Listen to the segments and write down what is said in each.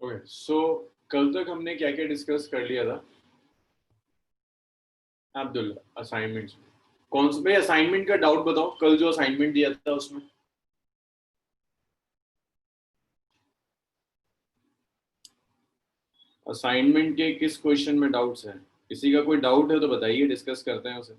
Okay so कल तक हमने क्या क्या डिस्कस कर लिया था अब्दुल? असाइनमेंट्स कौन से भाई? असाइनमेंट का डाउट बताओ, कल जो असाइनमेंट दिया था उसमें। असाइनमेंट के किस क्वेश्चन में डाउट्स हैं? किसी का कोई डाउट है तो बताइए, डिस्कस करते हैं उसे।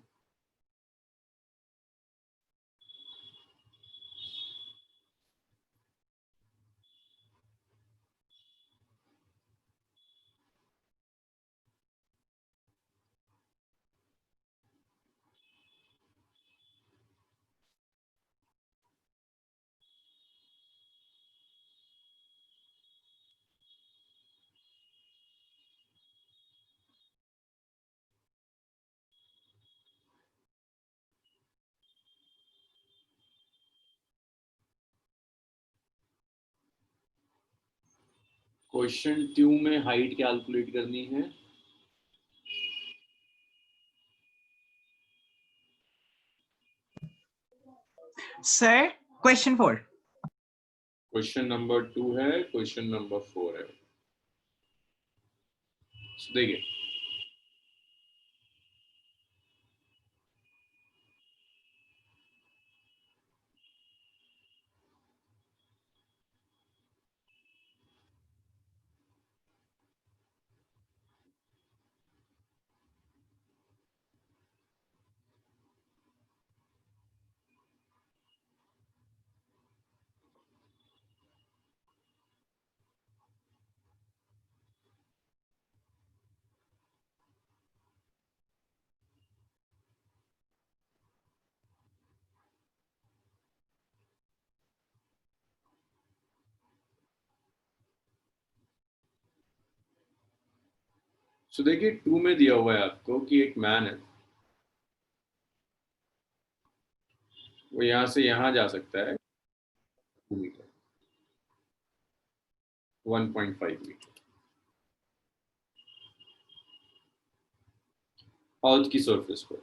क्वेश्चन 2 में हाइट कैलकुलेट करनी है। Sir question 4। क्वेश्चन नंबर 2 है, क्वेश्चन नंबर 4 है। देखिए, देखिए 2 में दिया हुआ है आपको कि एक मैन है, वो यहां से यहां जा सकता है 2 मीटर, 1.5 मीटर अर्थ की सरफेस पर।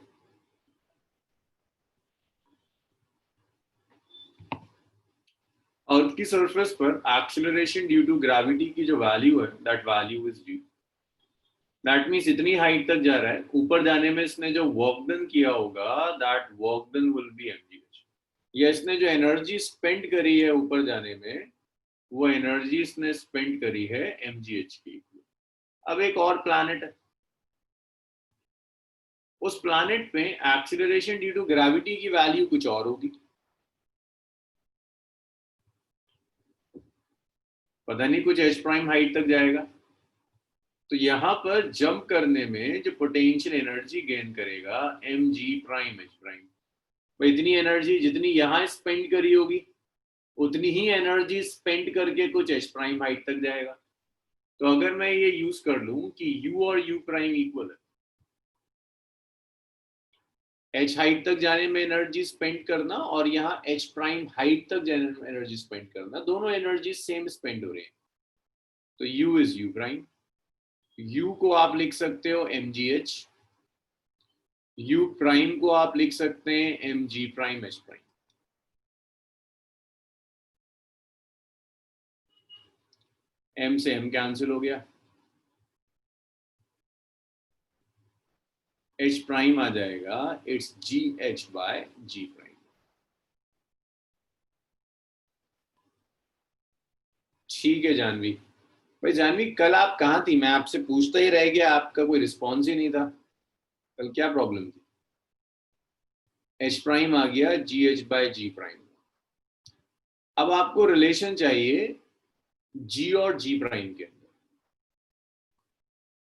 अर्थ की सरफेस पर एक्सेलरेशन ड्यू टू ग्रेविटी की जो वैल्यू है, that value is due. That means इतनी हाइट तक जा रहा है, ऊपर जाने में इसने जो वर्क डन किया होगा, that work done will be mgh। या इसने जो एनर्जी स्पेंड करी है ऊपर जाने में, वो एनर्जी इसने स्पेंड करी है mgh की। अब एक और प्लैनेट है, उस प्लैनेट पे एक्सीलरेशन ड्यू टू ग्रेविटी की वैल्यू कुछ और होगी, पता नहीं, कुछ एच प्राइम हाइट तक जाएगा। तो यहां पर जंप करने में जो पोटेंशियल एनर्जी गेन करेगा, m g prime h prime, भाई इतनी एनर्जी जितनी यहां स्पेंड करी होगी, उतनी ही एनर्जी स्पेंड करके कुछ एच प्राइम हाइट तक जाएगा। तो अगर मैं ये यूज कर लूं कि u और u प्राइम इक्वल है, h हाइट तक जाने में एनर्जी स्पेंड करना और यहाँ h प्राइम हाइट तक जाने में एनर्जी स्पेंड करना, दोनों एनर्जी सेम स्पेंड हो रहे हैं। तो u is u prime. u को आप लिख सकते हो mgh, u प्राइम को आप लिख सकते हैं mg prime h prime. m से m कैंसिल हो गया, h प्राइम आ जाएगा, it's g h by g prime. ठीक है जानवी। भाई जानवी, कल आप कहाँ थी? मैं आपसे पूछता ही रह गया, आपका कोई रिस्पॉन्स ही नहीं था। कल क्या प्रॉब्लम थी? एच प्राइम आ गया जी एच बाय जी प्राइम। अब आपको रिलेशन चाहिए जी और जी प्राइम के अंदर।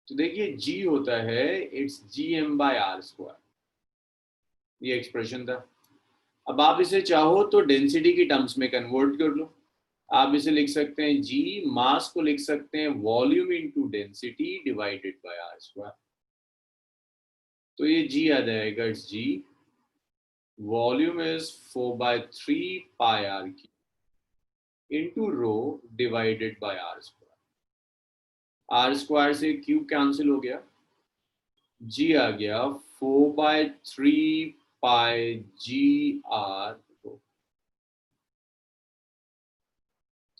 तो देखिए जी होता है it's g m by are square, ये एक्सप्रेशन था। अब आप इसे चाहो तो डेंसिटी की टर्म्स में कन्वर्ट कर लो। आप इसे लिख सकते हैं जी, मास को लिख सकते हैं volume into density divided by are square. तो ये जी आ जाएगा, it's ji, volume is 4/3 pi are cube into rho divided by are square. Are square से क्यूब कैंसिल हो गया, जी आ गया 4/3 पाई जी आर।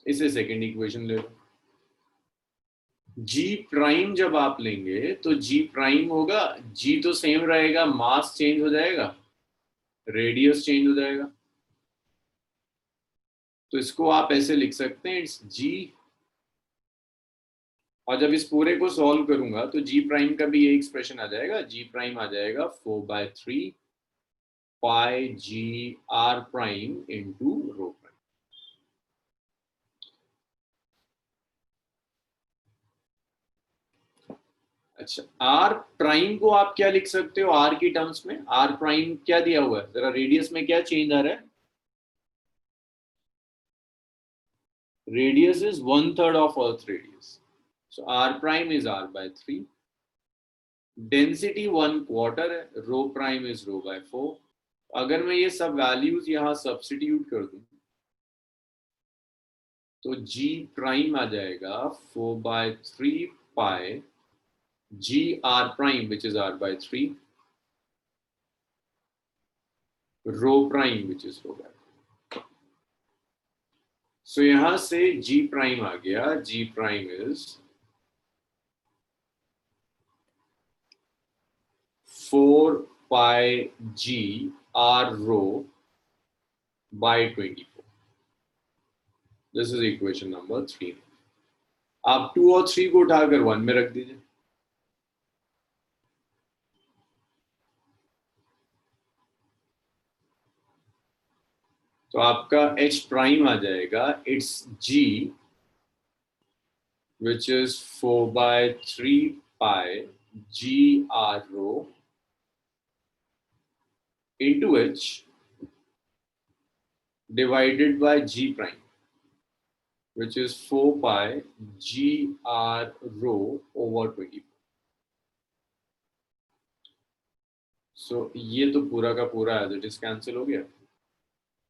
इसे सेकेंड इक्वेशन ले लो। जी प्राइम जब आप लेंगे तो जी प्राइम होगा, जी तो सेम रहेगा, मास चेंज हो जाएगा, रेडियस चेंज हो जाएगा। तो इसको आप ऐसे लिख सकते हैं, इट्स जी। और जब इस पूरे को सॉल्व करूंगा तो जी प्राइम का भी ये एक्सप्रेशन आ जाएगा, जी प्राइम आ जाएगा 4/3 pi G R prime into rho prime. अच्छा, आर प्राइम को आप क्या लिख सकते हो आर की टर्म्स में? आर प्राइम क्या दिया हुआ है जरा, रेडियस में क्या चेंज आ रहा है? Radius is 1/3 of earth radius, so r prime is r/3। Density 1/4 है, रो प्राइम इज रो/4। अगर मैं ये सब वैल्यूज यहां सब्स्टिट्यूट कर दूं तो जी प्राइम आ जाएगा 4/3 pi G R prime which is r/3 rho prime which is रो/4। सो यहां से जी प्राइम आ गया, G prime is 4 pi G R rho by 24। This is equation number 3। आप 2 और 3 को उठाकर 1 में रख दीजिए। तो आपका H प्राइम आ जाएगा, it's G which is 4/3 pi G R rho into H divided by G prime which is 4 pi G R rho over 24। So ये तो पूरा का पूरा एज इट इज कैंसिल हो गया।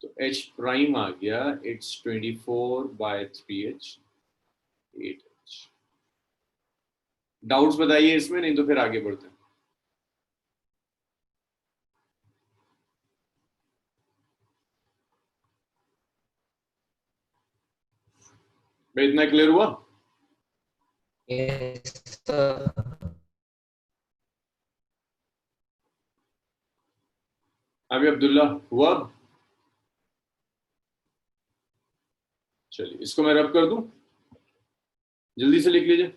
तो H प्राइम आ गया, इट्स 24/3H 8H। डाउट्स बताइए इसमें, नहीं तो फिर आगे बढ़ते हैं। भाई इतना क्लियर हुआ? Yes, sir. अभी अब्दुल्ला हुआ? चलिए इसको मैं रब कर दूं, जल्दी से लिख लीजिए।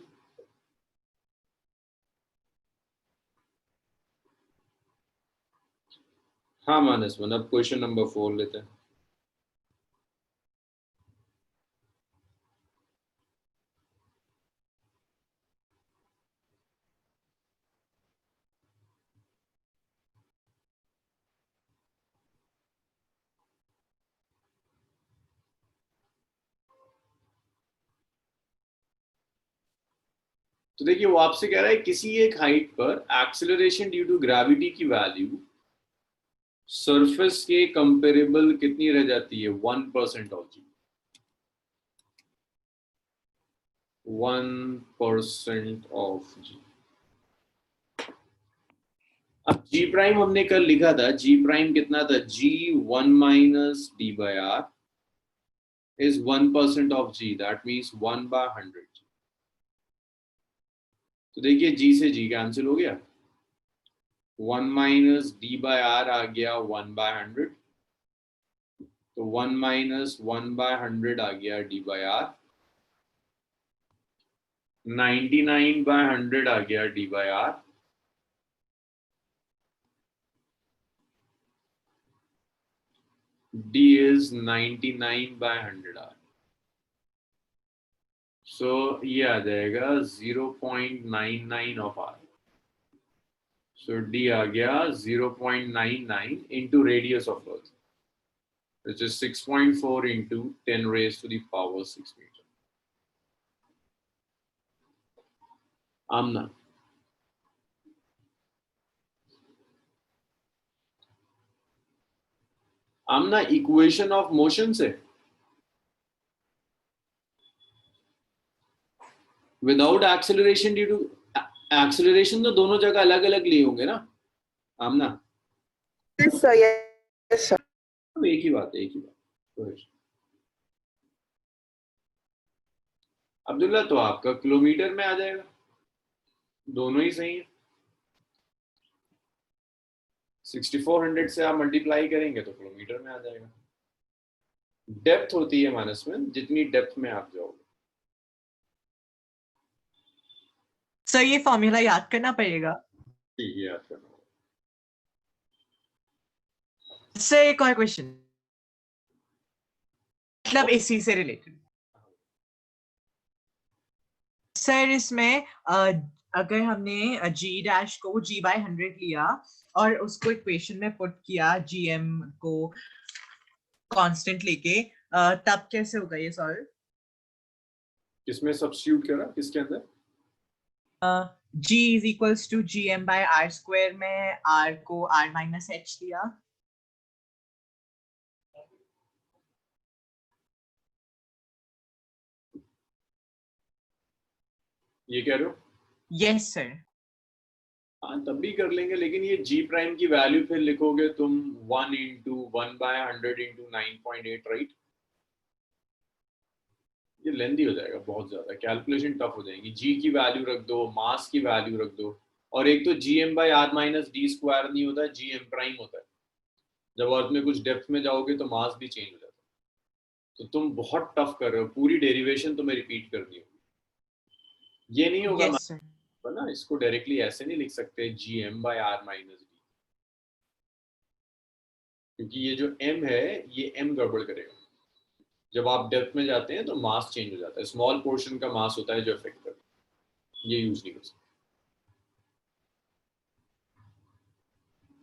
हाँ मानस मन, अब क्वेश्चन नंबर 4 लेते हैं। तो देखिए वो आपसे कह रहा है किसी एक हाइट पर एक्सेलरेशन ड्यू टू ग्रेविटी की वैल्यू सरफेस के कंपेरेबल कितनी रह जाती है? 1% ऑफ जी, 1% ऑफ जी। अब जी प्राइम हमने कल लिखा था, जी प्राइम कितना था? जी 1 - d/r is 1% of g, that means 1/100। तो देखिए जी से जी कैंसिल हो गया, 1 - d/r आ गया 1/100, तो 1 - 1/100 आ गया d/r, 99/100 आ गया d/r, d is 99/100r। सो ये आ जाएगा 0.99 ऑफ r। सो d आ गया 0.99 into radius of earth, which is 6.4 into 10 raised to the power 6 meter। आमना आमना इक्वेशन ऑफ मोशन से without acceleration due to acceleration तो दोनों जगह अलग अलग लिए होंगे ना आमना? Yes, sir. Yes, sir. एक ही बात है, एक ही बात। अब्दुल्ला तो आपका किलोमीटर में आ जाएगा, दोनों ही सही है। 6400 से आप मल्टीप्लाई करेंगे तो किलोमीटर में आ जाएगा। डेप्थ होती है माइनस में, जितनी डेप्थ में आप जाओगे। सर ये फॉर्मूला याद करना पड़ेगा। ठीक है, याद करना होगा। सर एक और क्वेश्चन, मतलब इसी से रिलेटेड। सर इसमें अगर हमने जी डैश को g/100 लिया और उसको इक्वेशन में पुट किया gm को कांस्टेंट लेके, तब कैसे होगा ये सॉल्व? किसमें सब्स्टिट्यूट करा, किसके अंदर? g is equals to gm/r² में r को r माइनस h लिया। ये कह रहे हो? Yes sir. हाँ तब भी कर लेंगे, लेकिन ये जी प्राइम की वैल्यू फिर लिखोगे तुम 1 इंटू 1/100 इंटू 9.8, राइट? ये लेंदी हो जाएगा बहुत ज्यादा, कैलकुलेशन टफ हो जाएगी। जी की वैल्यू रख दो, मास की वैल्यू रख दो, और एक तो gm/r माइनस डी स्क्वायर नहीं होता है, gm प्राइम होता है। जब अर्थ में कुछ डेप्थ में जाओगे तो मास भी चेंज हो जाता है। तो तुम बहुत टफ कर रहे हो, पूरी डेरिवेशन तुम्हें रिपीट करनी होगी। ये नहीं होगा यस सर। ना, इसको डायरेक्टली ऐसे नहीं लिख सकते gm/r माइनस डी, क्योंकि ये जो m है ये m गड़बड़ करेगा। जब आप डेप्थ में जाते हैं तो मास चेंज हो जाता है, स्मॉल पोर्शन का मास होता है जो इफेक्ट करता है, ये यूज नहीं कर सकते।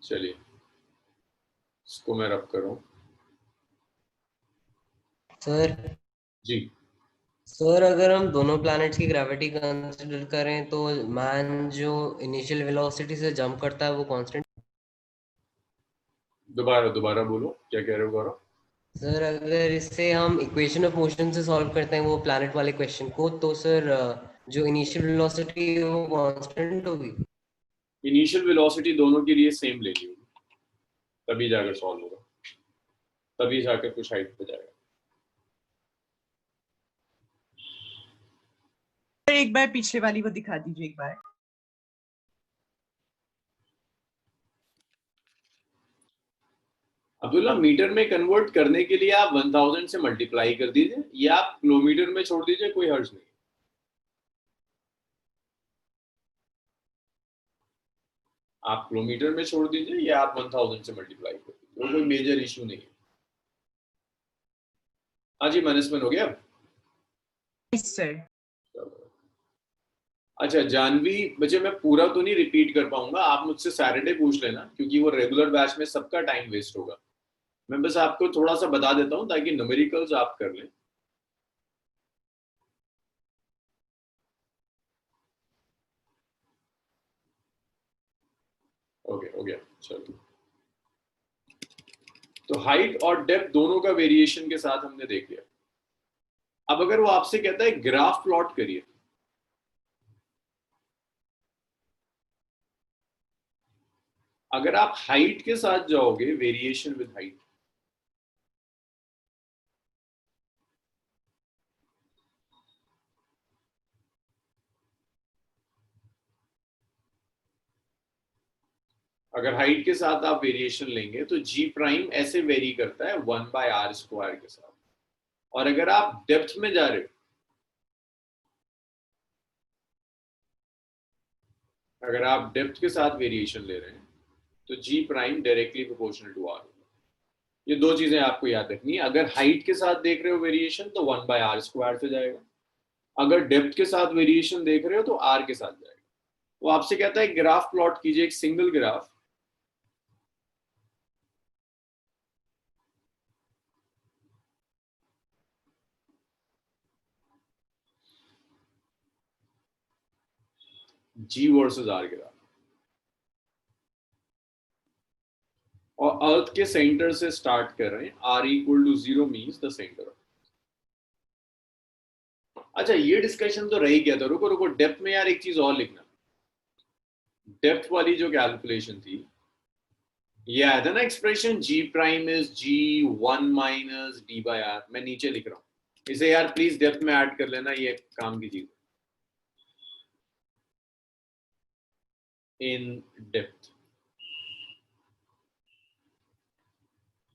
चलिए इसको मैं रब करूं। सर जी सर अगर हम दोनों प्लैनेट्स की ग्रेविटी कंसीडर करें तो मैन जो इनिशियल वेलोसिटी से जंप करता है वो कांस्टेंट। दोबारा दोबारा बोलो, क्या कह रहे हो गौरव? सर अगर इससे हम इक्वेशन ऑफ मोशन से सॉल्व करते हैं वो प्लैनेट वाले क्वेश्चन को, तो सर जो इनिशियल वेलोसिटी है वो कांस्टेंट होगी। इनिशियल वेलोसिटी दोनों के लिए सेम लेनी होगी, तभी जाकर सॉल्व होगा, तभी जाकर कुछ हाइट पे जाएगा। एक बार पिछले वाली वो दिखा दीजिए एक बार। अब्दुल्ला मीटर में कन्वर्ट करने के लिए आप 1000 से मल्टीप्लाई कर दीजिए, या आप किलोमीटर में छोड़ दीजिए, कोई हर्ज नहीं। आप किलोमीटर में छोड़ दीजिए या आप 1000 से मल्टीप्लाई कर दीजिए, वो कोई मेजर इशू नहीं है। हाँ जी, मैनेजमेंट हो गया अब? Yes sir. अच्छा जानवी बच्चे, मैं पूरा तो नहीं रिपीट कर पाऊंगा, आप मुझसे सैटरडे पूछ लेना, क्योंकि वो रेगुलर बैच में सबका टाइम वेस्ट होगा। मैं बस आपको थोड़ा सा बता देता हूं ताकि न्यूमेरिकल्स आप कर लें। ओके हो गया, चलो। तो हाइट और डेप्थ दोनों का वेरिएशन के साथ हमने देख लिया। अब अगर वो आपसे कहता है ग्राफ प्लॉट करिए, अगर आप हाइट के साथ जाओगे, वेरिएशन विद हाइट, अगर हाइट के साथ आप वेरिएशन लेंगे तो जी प्राइम ऐसे वेरी करता है 1/r² के साथ। और अगर आप डेप्थ में जा रहे हो, अगर आप डेप्थ के साथ वेरिएशन ले रहे हैं तो G prime directly proportional to R होगा। ये दो चीजें आपको याद रखनी है। अगर हाइट के साथ देख रहे हो वेरिएशन तो 1/r² से जाएगा, अगर डेप्थ के साथ वेरिएशन देख रहे हो तो आर के साथ जाएगा। वो आपसे कहता है ग्राफ प्लॉट कीजिए, एक single graph. G versus r graph, और अर्थ के सेंटर से स्टार्ट कर रहे हैं, r equal to 0 means the center. अच्छा ये डिस्कशन तो रह ही गया था, रुको रुको, डेप्थ में यार एक चीज और लिखना। डेप्थ वाली जो कैलकुलेशन थी, ये आया था ना expression, g prime is g1 minus d/r। मैं नीचे लिख रहा हूं, इसे यार प्लीज डेप्थ में ऐड कर लेना, ये काम की चीज इन डेप्थ।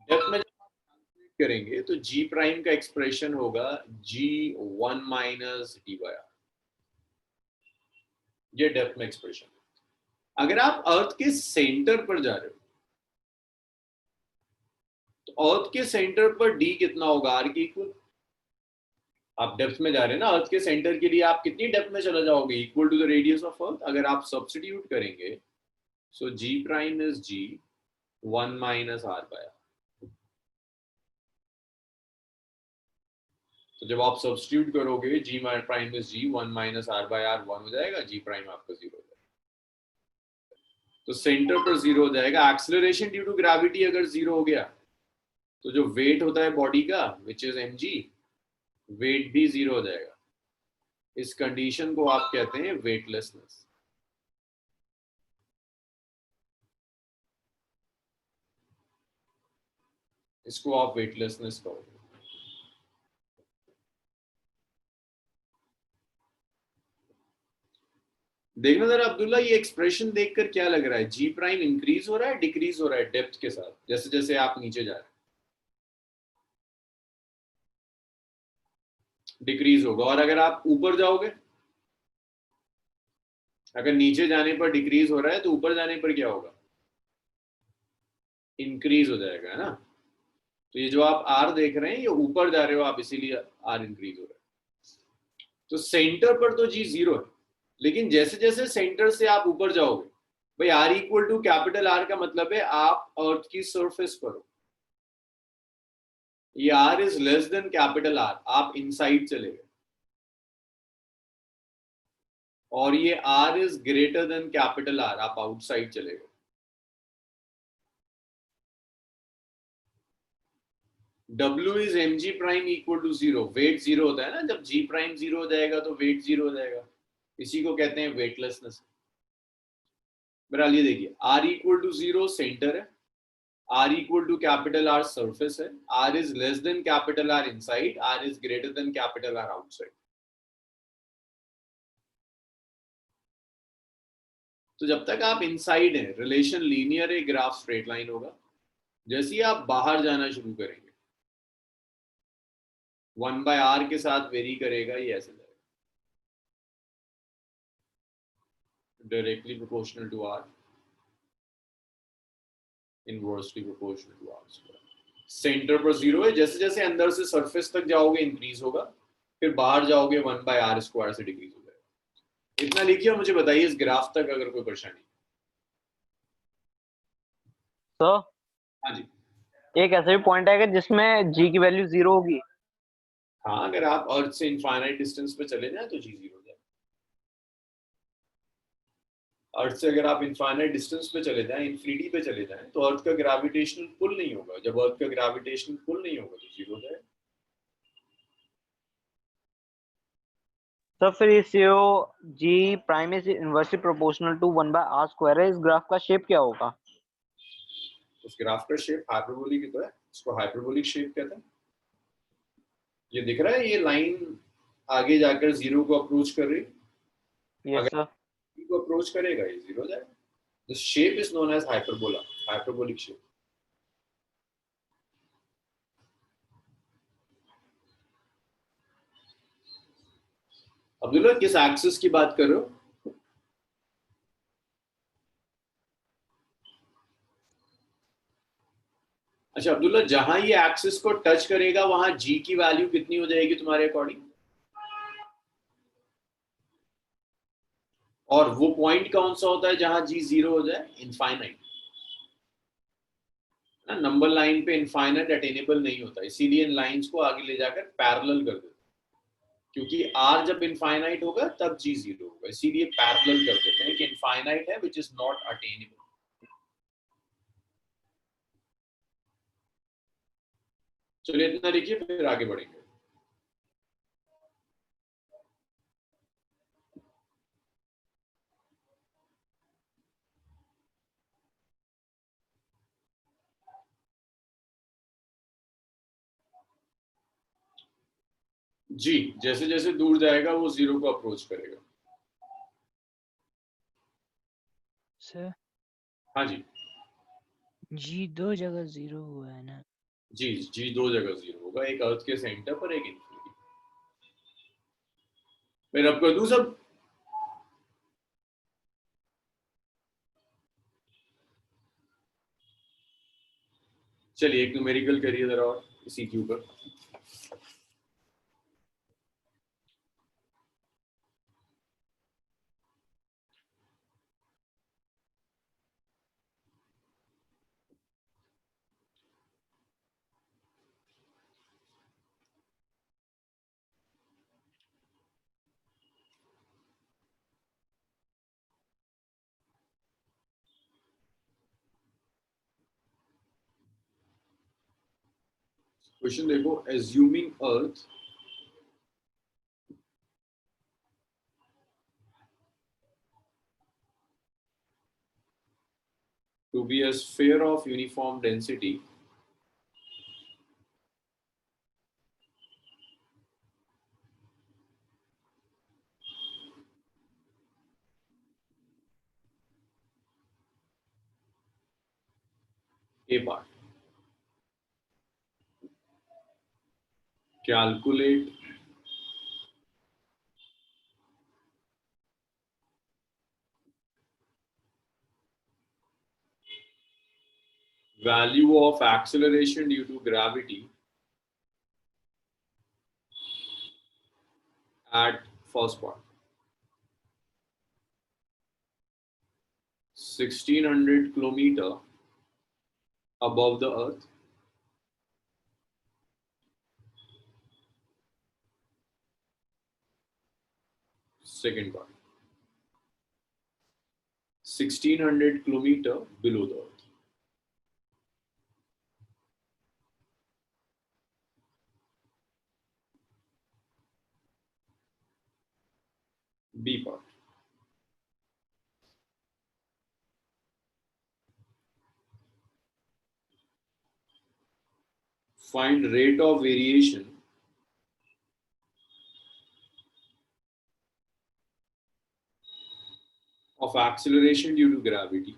डेप्थ में करेंगे तो जी प्राइम का एक्सप्रेशन होगा G1 माइनस dy, ये डेप्थ में एक्सप्रेशन। अगर आप अर्थ के सेंटर पर जा रहे हो तो अर्थ के सेंटर पर डी कितना होगा, आर के इक्वल। आप डेप्थ में जा रहे हैं ना, अर्थ के सेंटर के लिए आप कितनी डेप्थ में चला जाओगे, equal to the radius of earth. अगर आप सब्स्टिट्यूट करेंगे so G prime is G1 minus R by R. तो जब आप सब्स्टिट्यूट करोगे G prime is G1 minus R by R 1 हो जाएगा, जी प्राइम आपका 0 हो जाएगा। तो सेंटर पर 0 हो जाएगा। एक्सेलरेशन ड्यू टू ग्रेविटी अगर 0 हो गया तो जो वेट होता है बॉडी का विच इज mg, वेट भी 0 हो जाएगा। इस कंडीशन को आप कहते हैं वेटलेसनेस। इसको आप वेटलेसनेस कहोगे। देखना जरा अब्दुल्ला, ये एक्सप्रेशन देखकर क्या लग रहा है, जी प्राइम इंक्रीज हो रहा है डिक्रीज हो रहा है डेप्थ के साथ, जैसे जैसे आप नीचे जा रहे हैं? डिक्रीज होगा। और अगर आप ऊपर जाओगे, अगर नीचे जाने पर डिक्रीज हो रहा है तो ऊपर जाने पर क्या होगा, इंक्रीज हो जाएगा, है ना। तो ये जो आप आर देख रहे हैं ये ऊपर जा रहे हो आप, इसीलिए आर इंक्रीज हो रहा है। तो सेंटर पर तो जी 0 है, लेकिन जैसे जैसे सेंटर से आप ऊपर जाओगे, भाई r equal to capital r का मतलब है आप अर्थ की सरफेस पर हो। ये r is less than capital r, आप इनसाइड चले गए। और ये r is greater than capital r, आप आउटसाइड चले गए। W is mg prime equal to 0, weight 0 होता है ना, जब g प्राइम 0 हो जाएगा तो वेट 0 हो जाएगा। इसी को कहते हैं वेटलेसनेस। बहरहाल ये देखिए, r इक्वल टू 0 सेंटर है, r equal to capital r surface है, r is less than capital r inside, r is greater than capital r outside. तो जब तक आप इनसाइड हैं रिलेशन लीनियर है, ग्राफ स्ट्रेट लाइन होगा। जैसे ही आप बाहर जाना शुरू करेंगे 1 बाय आर के साथ वेरी करेगा, ये ऐसे जाएगा directly proportional to r, inversely proportional to r square. Center पर 0 है, जैसे जैसे अंदर से सरफेस तक जाओगे इंक्रीज होगा, फिर बाहर जाओगे 1 बाय आर स्क्वायर से डिक्रीज हो जाएगा। इतना लिखिए और मुझे बताइए इस ग्राफ तक अगर कोई परेशानी। तो हाँ जी। एक ऐसा भी पॉइंट आएगा जिसमें जी की वैल्यू 0 होगी। हाँ, अगर आप अर्थ से इनफाइनाइट डिस्टेंस पे चले जाए तो जी 0 हो जाएगा। अर्थ से अगर आप इनफाइनाइट डिस्टेंस पे चले जाएं, इन्फिनिटी पे चले जाएं, तो अर्थ का ग्रेविटेशनल पुल नहीं होगा। जब अर्थ का ग्रेविटेशनल पुल नहीं होगा तो 0 हो जाएगा। तो फिर इस G prime is inversely proportional to 1 by are square है, इस ग्राफ का शेप क्या होगा? उस ग्राफ का शेप हाइपरबोलिक ही तो है, इसको हाइपरबोलिक शेप कहते हैं। ये दिख रहा है, ये लाइन आगे जाकर 0 को अप्रोच कर रही है। Yes sir. अगर को अप्रोच करेगा ये 0 हो जाएगा। This shape is known as hyperbola, hyperbolic shape. Abdullah किस एक्सिस की बात कर रहे हो? अच्छा अब्दुल्ला, जहां ये एक्सिस को टच करेगा वहां जी की वैल्यू कितनी हो जाएगी तुम्हारे अकॉर्डिंग? और वो पॉइंट कौन सा होता है जहां जी 0 हो जाए? इनफाइनाइट। नंबर लाइन पे इनफाइनाइट अटेनेबल नहीं होता, इसीलिए इन लाइंस को आगे ले जाकर पैरेलल कर देते, क्योंकि आर जब इनफाइनाइट होगा तब जी 0 होगा, इसीलिए पैरेलल कर देते हैं कि इनफाइनाइट है विच इज नॉट अटेनेबल। चलिए इतना लिखिए फिर आगे बढ़ेंगे। जी, जैसे जैसे दूर जाएगा वो जीरो को अप्रोच करेगा। सर हाँ जी, जी दो जगह जीरो हुआ है ना। जी जी, दो जगह जीरो होगा, एक अर्थ के सेंटर पर, एक इन्फिनिटी। मैं रब कर दूं सब। चलिए एक न्यूमेरिकल करिए जरा और इसी के ऊपर। क्वेश्चन देखो, assuming earth to be a sphere of uniform density A part. Calculate value of acceleration due to gravity at first part. 1600 kilometer above the earth. Second part. 1600 kilometer below the earth. B part. Find rate of variation of acceleration due to gravity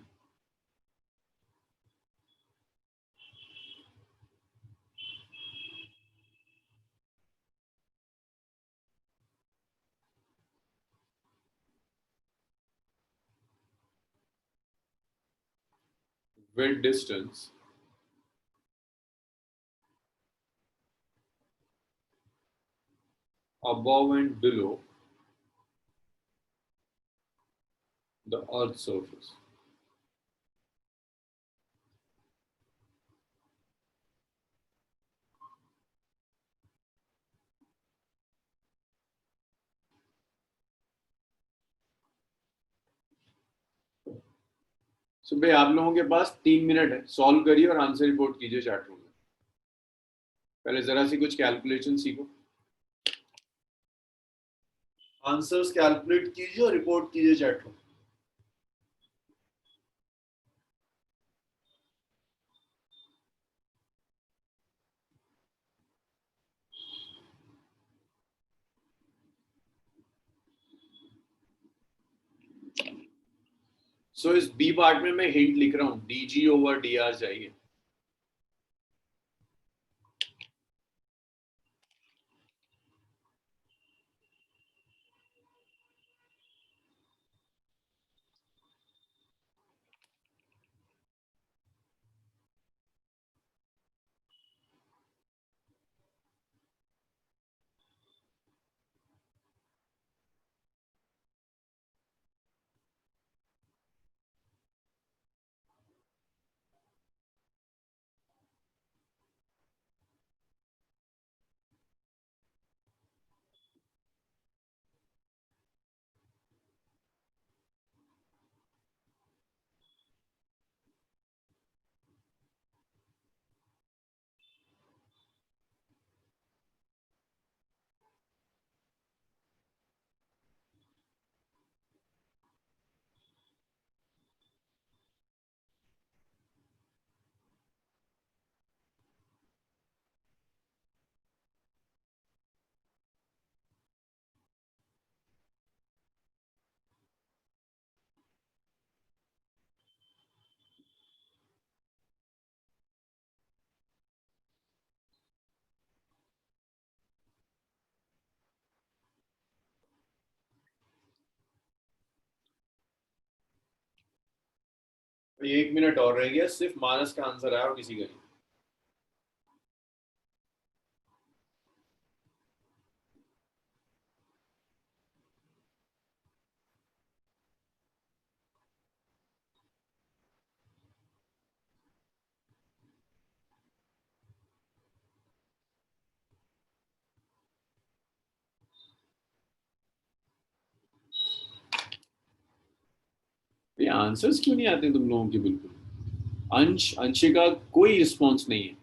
with distance above and below the earth's surface. भाई आप लोगों के पास 3 minute है, solve करिए और answer report कीजिए chat room में। पहले जरा सी कुछ कैलकुलेशन सीखो, आंसर्स कैलकुलेट कीजिए और रिपोर्ट कीजिए चैट रूम। सो इस बी पार्ट में मैं हिंट लिख रहा हूं, डीजी ओवर डी आर चाहिए। 1 मिनट और रह गया, सिर्फ मानस का आंसर आया और किसी का नहीं। ये आंसर्स क्यों नहीं आते तुम लोगों के बिल्कुल? अंश, अंशिका, कोई रिस्पॉन्स नहीं है।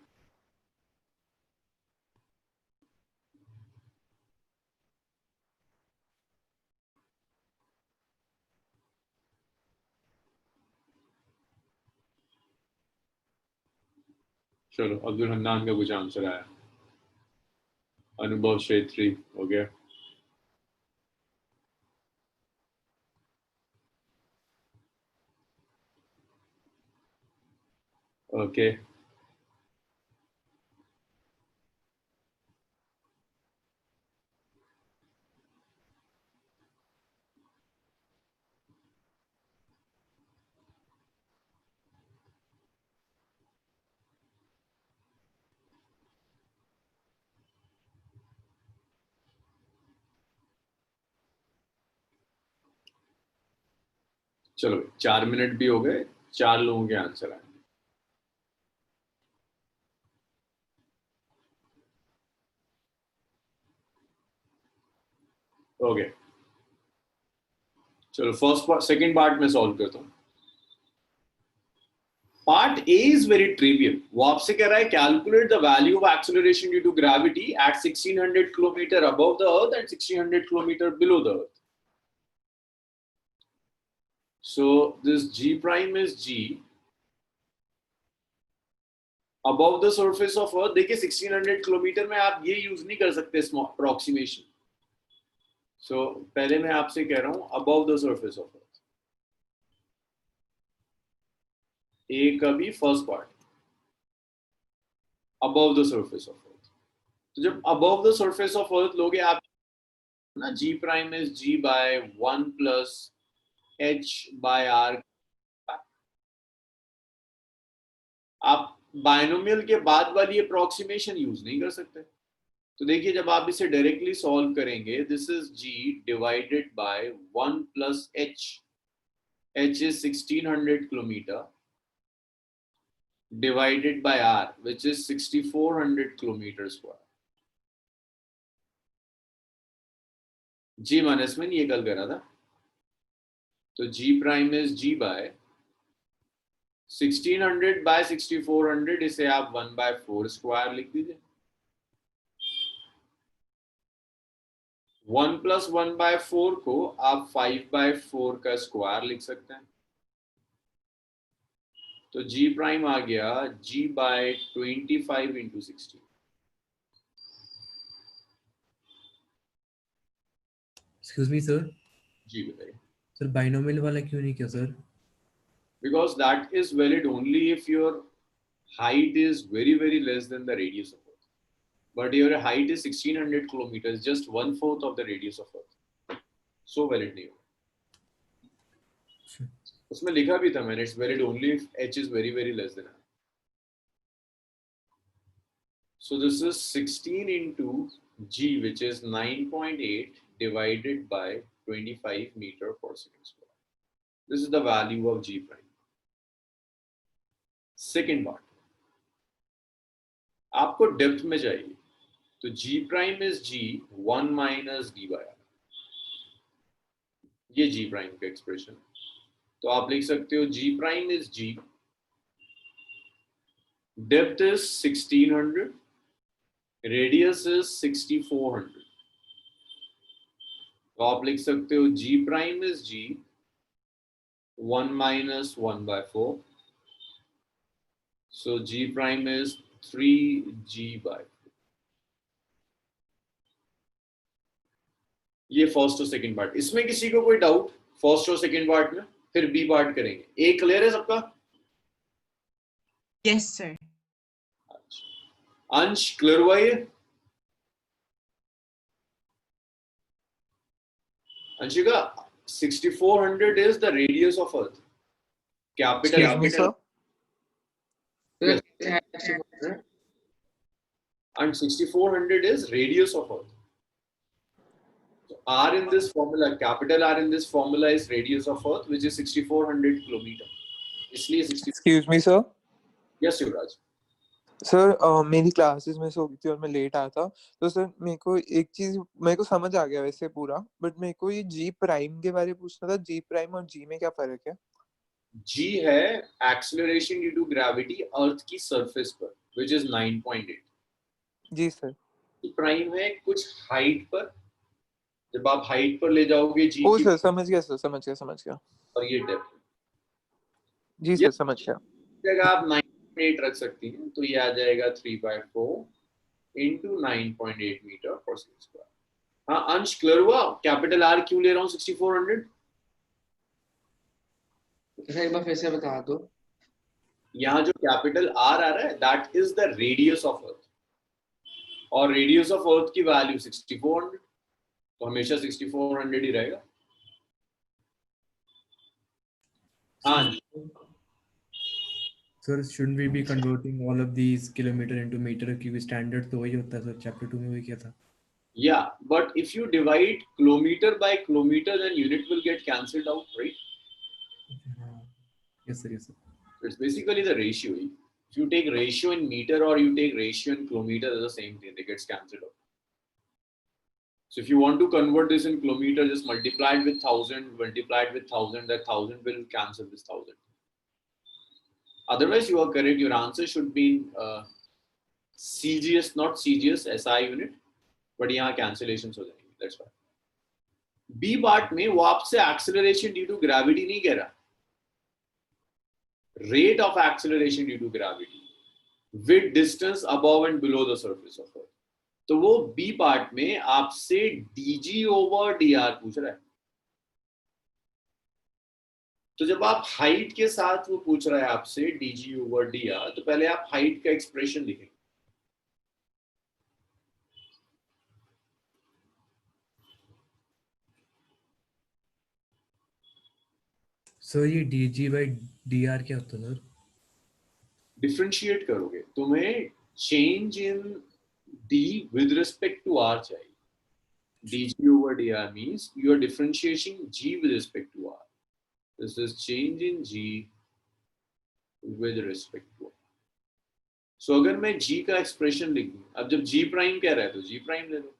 चलो, अब्दुल हन्नान का कुछ आंसर आया, अनुभव क्षेत्री हो गया। ओके, चलो 4 मिनट भी हो गए, 4 लोगों के आंसर आए। ओके, चलो फर्स्ट पार्ट, सेकंड पार्ट में सॉल्व करता हूँ। Part A is very trivial. वो आपसे कह रहा है calculate the value of acceleration due to gravity at 1600 kilometre above the earth and 1600 kilometre below the earth. So this g prime is g above the surface of earth. देखिए 1600 kilometre में आप ये use नहीं कर सकते approximation. सो पहले मैं आपसे कह रहा हूं above the surface of earth. A का भी first part above the surface of earth. तो जब above the surface of earth लोगे आप ना, g prime is g by 1 plus h by r। आप बायनोमियल के बाद वाली अप्रोक्सीमेशन यूज नहीं कर सकते। तो देखिए जब आप इसे डायरेक्टली सॉल्व करेंगे, this is g divided by 1 plus h, h is 1600 kilometre, divided by r, which is 6400 kilometers square। g minus में ये कल करा था, तो g prime is g by 1600 by 6400, इसे आप 1/4 स्क्वायर लिख दीजिए। 1 प्लस 1/4 को आप 5/4 का स्क्वायर लिख सकते हैं। तो g प्राइम आ गया g by 25 into 60। Excuse me sir, जी बताइए। सर बाइनोमियल वाला क्यों नहीं किया sir? Because that is valid only if your height is very very less than the radius of Earth. But your height is 1600 kilometers, just 1/4 of the radius of Earth. So valid नहीं होगा। उसमें लिखा भी था मैंने, it's valid only if h is very very less than r. So this is 16 into g, which is 9.8 divided by 25 meter per second square. This is the value of g prime. Second part, आपको depth में चाहिए, तो g prime is g 1 minus d by r। ये g prime का expression है। तो आप लिख सकते हो g prime is g, depth is 1600, radius is 6400। तो आप लिख सकते हो g prime is g 1 minus 1/4। So g prime is 3g by 4। ये फर्स्ट और सेकंड पार्ट। इसमें किसी को कोई डाउट फर्स्ट और सेकंड पार्ट में? फिर बी पार्ट करेंगे। ए क्लियर है सबका? Yes sir. अंश क्लियर हुआ ये? Anshika, 6400 is the radius of Earth. Capital Excuse me, sir. Yes. And 6400 is radius of Earth. So R in this formula, capital R in this formula is radius of Earth, which is 6400 kilometer. इसलिए 60. Excuse me, sir. Yes, Yuvraj. Sir मेरी classes में से हो गई थी और मैं late आया था, तो सर मेरे को एक चीज मेरे को समझ आ गया वैसे पूरा, बट मेरे को ये जी प्राइम के बारे में पूछना था। जी प्राइम और जी में क्या फर्क है? G है acceleration due to gravity अर्थ की सरफेस पर, which is 9.8. जी सर। G प्राइम है कुछ हाइट पर, जब आप हाइट पर ले जाओगे G ओ की, सर समझ गया सर, समझ गया। और ये डेप्थ। जी सर समझ गया। जगह आप 9.8 रख सकती हैं, तो ये आ जाएगा 3/4 into 9.8 मीटर पर सेकंड स्क्वायर। हाँ अंश, क्लियर हुआ? कैपिटल आर क्यों ले रहा हूँ 6400? एक बार फिर से बता दो। यहाँ जो कैपिटल आर आ रहा है that is the radius of अर्थ, और रेडियस ऑफ अर्थ की वैल्यू 6400, तो हमेशा 6400 ही रहेगा। हाँ Sir, shouldn't we be converting all of these kilometer into meter? क्योंकि standard तो वही होता है सर, chapter 2 में वही किया था। Yeah, but if you divide kilometer by kilometer, then unit will get cancelled out, right? Yes sir, yes sir. It's basically the ratio. If you take ratio in meter or you take ratio in kilometer, it's the same thing. They gets cancelled out. So if you want to convert this in kilometer, just multiply it with 1000, multiply it with 1000. That 1000 will cancel this 1000. Otherwise, you are correct. Your answer should be in CGS, not CGS, SI unit. But यहाँ cancellations हो जाएंगे. That's why. B part में वो आपसे acceleration due to gravity नहीं कह रहा. Rate of acceleration due to gravity with distance above and below the surface of Earth. तो वो B part में आपसे dg over dr पूछ रहा है। तो जब आप हाइट के साथ वो पूछ रहा है आपसे dg over dr, तो पहले आप हाइट का एक्सप्रेशन लिखेंगे। सर ये dg by dr क्या होता है सर? डिफरेंशिएट करोगे, तुम्हें change in d with respect to r चाहिए। dg over dr means you are differentiating g with respect to r. This is change in g with respect to r. So अगर मैं g का expression लिख दूं, अब जब g prime कह रहा है तो g प्राइम ले लो।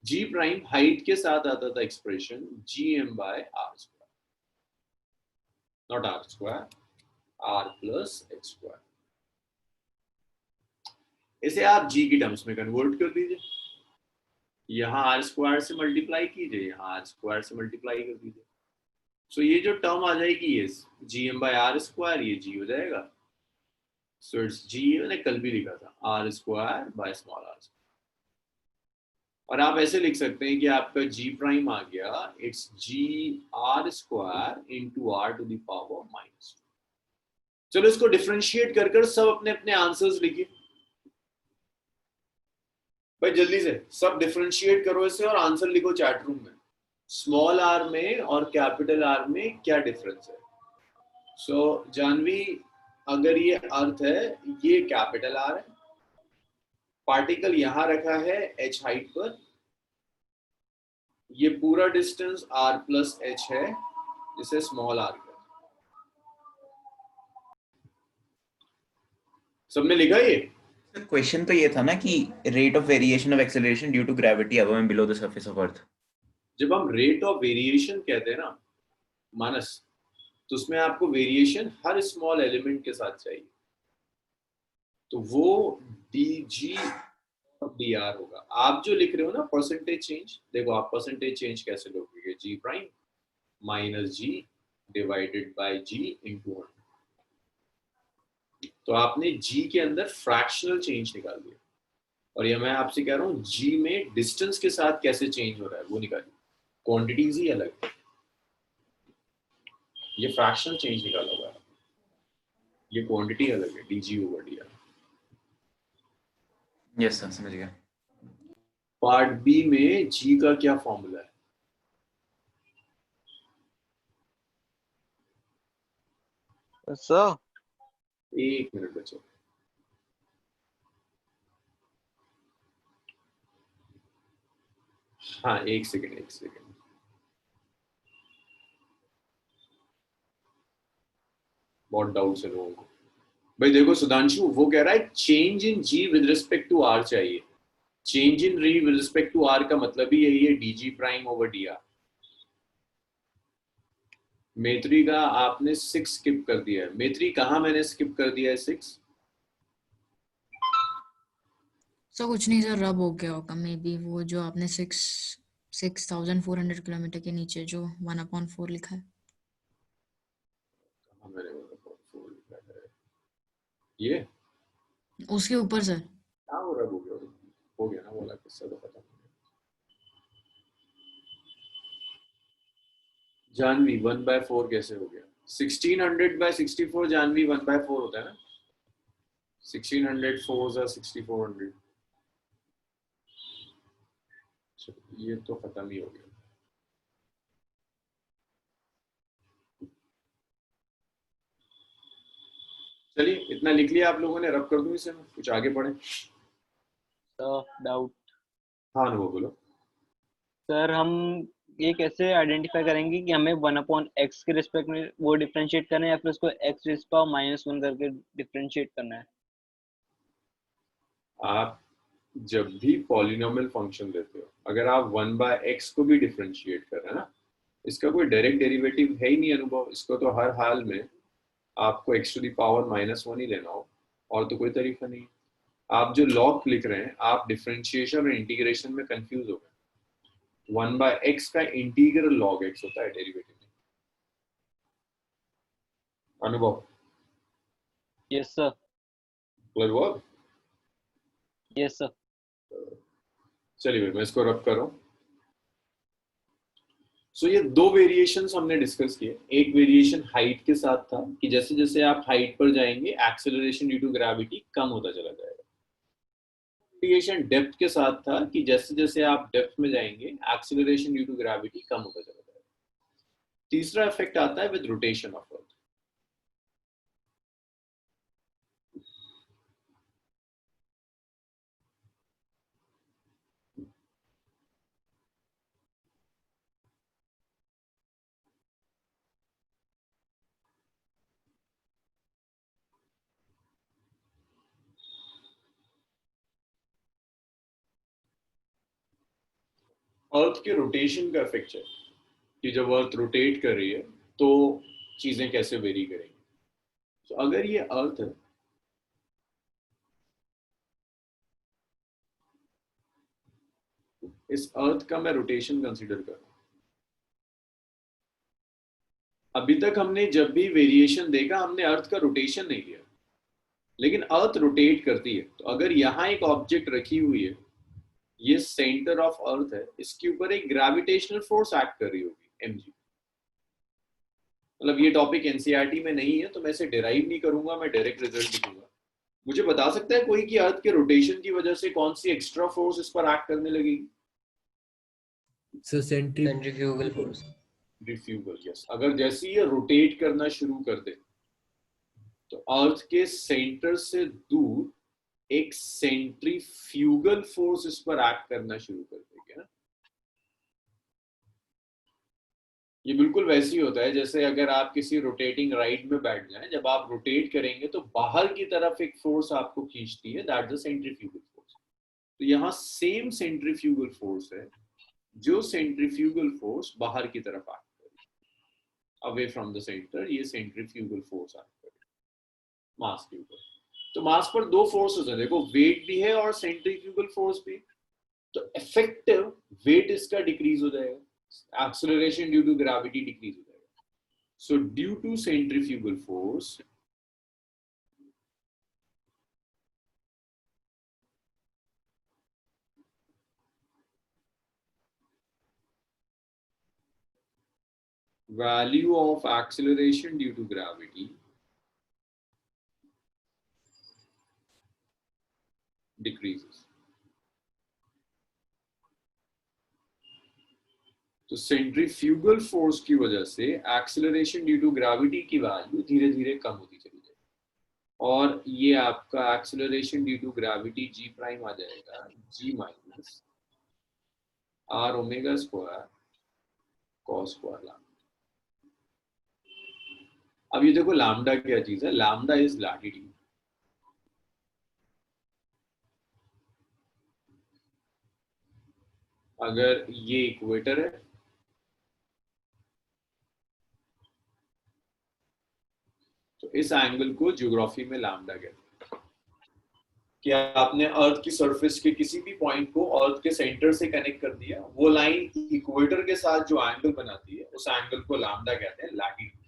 g प्राइम हाइट के साथ आता था expression gm by r square, not r square, r plus x square। इसे आप g की टर्म्स में कन्वर्ट कर दीजिए, यहाँ r स्क्वायर से मल्टीप्लाई कीजिए, यहाँ r स्क्वायर से मल्टीप्लाई कर दीजिए। सो ये जो टर्म आ जाएगी ये gm by r स्क्वायर, ये g हो जाएगा। सो इट्स g, मैंने कल भी लिखा था, r square by small r square. और आप ऐसे लिख सकते हैं कि आपका g प्राइम आ गया, it's g r square into r to the power -2। चलो इसको डिफरेंशिएट कर कर सब अपने अपने आंसर्स लिखिए भाई, जल्दी से सब डिफरेंशिएट करो इसे और आंसर लिखो चैट रूम में। स्मॉल आर में और कैपिटल आर में क्या डिफरेंस है? सो जानवी, अगर ये अर्थ है, ये कैपिटल आर है, पार्टिकल यहां रखा है h हाइट पर, ये पूरा डिस्टेंस r प्लस h है, जिसे स्मॉल आर कहते हैं। सबने लिखा ये? क्वेश्चन तो ये था ना कि rate of variation of acceleration due to gravity above and below the surface of earth. जब हम रेट ऑफ वेरिएशन कहते हैं ना मानस, तो उसमें आपको वेरिएशन हर स्मॉल एलिमेंट के साथ चाहिए, तो वो dg dr होगा। आप जो लिख रहे हो ना परसेंटेज चेंज, देखो आप परसेंटेज चेंज कैसे लोगे, g prime minus g divided bye g into 100। तो आपने g के अंदर फ्रैक्शनल चेंज निकाल दिया, और ये मैं आपसे कह रहा हूँ g में डिस्टेंस के साथ कैसे चेंज हो रहा है वो निकालिए। क्वांटिटीज ही अलग है, ये फ्रैक्शनल चेंज निकाला हुआ है, ये क्वांटिटी अलग है, dg over dr। Yes sir, समझ गया। पार्ट बी में g का क्या फॉर्मूला है? सर 1 मिनट बचे। हाँ, 1 सेकंड। बहुत डाउट्स है लोगों को। भाई देखो सुधांशु, वो कह रहा है change in g with respect to r चाहिए। चेंज इन री विद रिस्पेक्ट टू आर का मतलब ही यही है, DG prime over D R. मेत्री का आपने 6 स्किप कर दिया है। मेत्री, कहाँ मैंने स्किप कर दिया है 6? सर कुछ नहीं सर, रब हो गया होगा मे बी, वो जो आपने 6400 किलोमीटर के नीचे जो 1/4 लिखा है। कहाँ मैंने 1/4 लिखा है? ये उसके ऊपर सर। क्या हो रहा हो गया ना, बोला किस्सा तो खत्म। जानवी 1/4 कैसे हो गया? 1600/64 जानवी 1/4 होता है ना। 1600 4s are 6400। ये तो खत्म ही हो गया। चलिए इतना लिख लिया आप लोगों ने, रब कर दूं इसे, कुछ आगे बढ़े। डाउट। हाँ अनुभव बोलो। सर हम ये कैसे आइडेंटिफाई करेंगे कि हमें 1/x के रिस्पेक्ट में वो डिफरेंशिएट करना है या फिर उसको x रेज़ पावर -1 करके डिफरेंशिएट करना है? आप जब भी पॉलिनोमियल फंक्शन लेते हो, अगर आप 1/x को भी डिफरेंशिएट कर रहे हैं ना, इसका कोई डायरेक्ट डेरिवेटिव है ही नहीं अनुभव। इसको तो हर हाल में आपको x टू द पावर -1 ही लेना हो, और तो कोई तरीका नहीं। आप जो लॉग लिख रहे हैं, आप डिफरेंशिएशन और इंटीग्रेशन में कंफ्यूज हो गए। 1/x का इंटीग्रल log x होता है, डेरिवेटिव नहीं। अनुभव यस सर। क्लियर हुआ? Yes sir. चलिए मैं इसको रब कर रहा हूं। सो ये 2 वेरिएशंस हमने डिस्कस किए। एक वेरिएशन हाइट के साथ था कि जैसे जैसे आप हाइट पर जाएंगे एक्सेलरेशन ड्यू टू ग्रेविटी कम होता चला जाएगा। वेरिएशन डेप्थ के साथ था कि जैसे जैसे आप डेप्थ में जाएंगे एक्सेलरेशन ड्यू टू ग्रेविटी कम होता चला जाएगा। तीसरा इफेक्ट आता है विद रोटेशन ऑफ अर्थ। अर्थ के रोटेशन का इफेक्ट है कि जब अर्थ रोटेट कर रही है तो चीजें कैसे वेरी करेंगी। तो अगर ये अर्थ है, इस अर्थ का मैं रोटेशन कंसीडर कर रहा हूं। अभी तक हमने जब भी वेरिएशन देखा, हमने अर्थ का रोटेशन नहीं लिया, लेकिन अर्थ रोटेट करती है। तो अगर यहाँ एक ऑब्जेक्ट रखी हुई है, ये सेंटर ऑफ अर्थ है, इसके ऊपर एक ग्रेविटेशनल फोर्स एक्ट कर रही होगी mg। मतलब ये टॉपिक एनसीईआरटी में नहीं है तो मैं इसे डिराइव नहीं करूंगा, मैं डायरेक्ट रिजल्ट लिखूंगा। मुझे बता सकता है कोई कि अर्थ के रोटेशन की वजह से कौन सी एक्स्ट्रा फोर्स इस पर एक्ट करने लगेगी? सो सेंट्रीफ्यूगल फोर्स। Centrifugal, yes. अगर जैसे ये रोटेट करना शुरू कर दे तो अर्थ के सेंटर से दूर एक सेंट्रीफ्यूगल फोर्स इस पर एक्ट करना शुरू कर देगी ना। ये बिल्कुल वैसे ही होता है जैसे अगर आप किसी रोटेटिंग राइड में बैठ जाएं, जब आप रोटेट करेंगे तो बाहर की तरफ एक फोर्स आपको खींचती है, दैट द सेंट्रीफ्यूगल फोर्स। तो यहाँ सेम सेंट्रीफ्यूगल फोर्स है, जो सेंट्रीफ्यूगल फोर्स बाहर की तरफ एक्ट करेगी अवे फ्रॉम द सेंटर, ये सेंट्रीफ्यूगल फोर्स एक्ट करेगी मास के ऊपर। तो मास पर 2 फोर्सेस है, देखो वेट भी है और सेंट्रीफ्यूगल फोर्स भी। तो इफेक्टिव वेट इसका डिक्रीज हो जाएगा, acceleration due to gravity decrease हो जाएगा। So due to centrifugal force, value of acceleration due to gravity decreases। तो सेंट्रीफ्यूगल फोर्स की वजह से एक्सेलरेशन ड्यू टू ग्रेविटी की वैल्यू धीरे धीरे कम होती चली जाएगी, और ये आपका acceleration due to gravity g prime आ जाएगा g minus r omega square cos square lambda. अब ये देखो लैम्डा क्या चीज है, लैम्डा इज लैटिट्यूड। अगर ये इक्वेटर है तो इस एंगल को ज्योग्राफी में लैम्डा कहते हैं। कि आपने अर्थ की सरफेस के किसी भी पॉइंट को अर्थ के सेंटर से कनेक्ट कर दिया, वो लाइन इक्वेटर के साथ जो एंगल बनाती है उस एंगल को लैम्डा कहते हैं, लैटिट्यूड।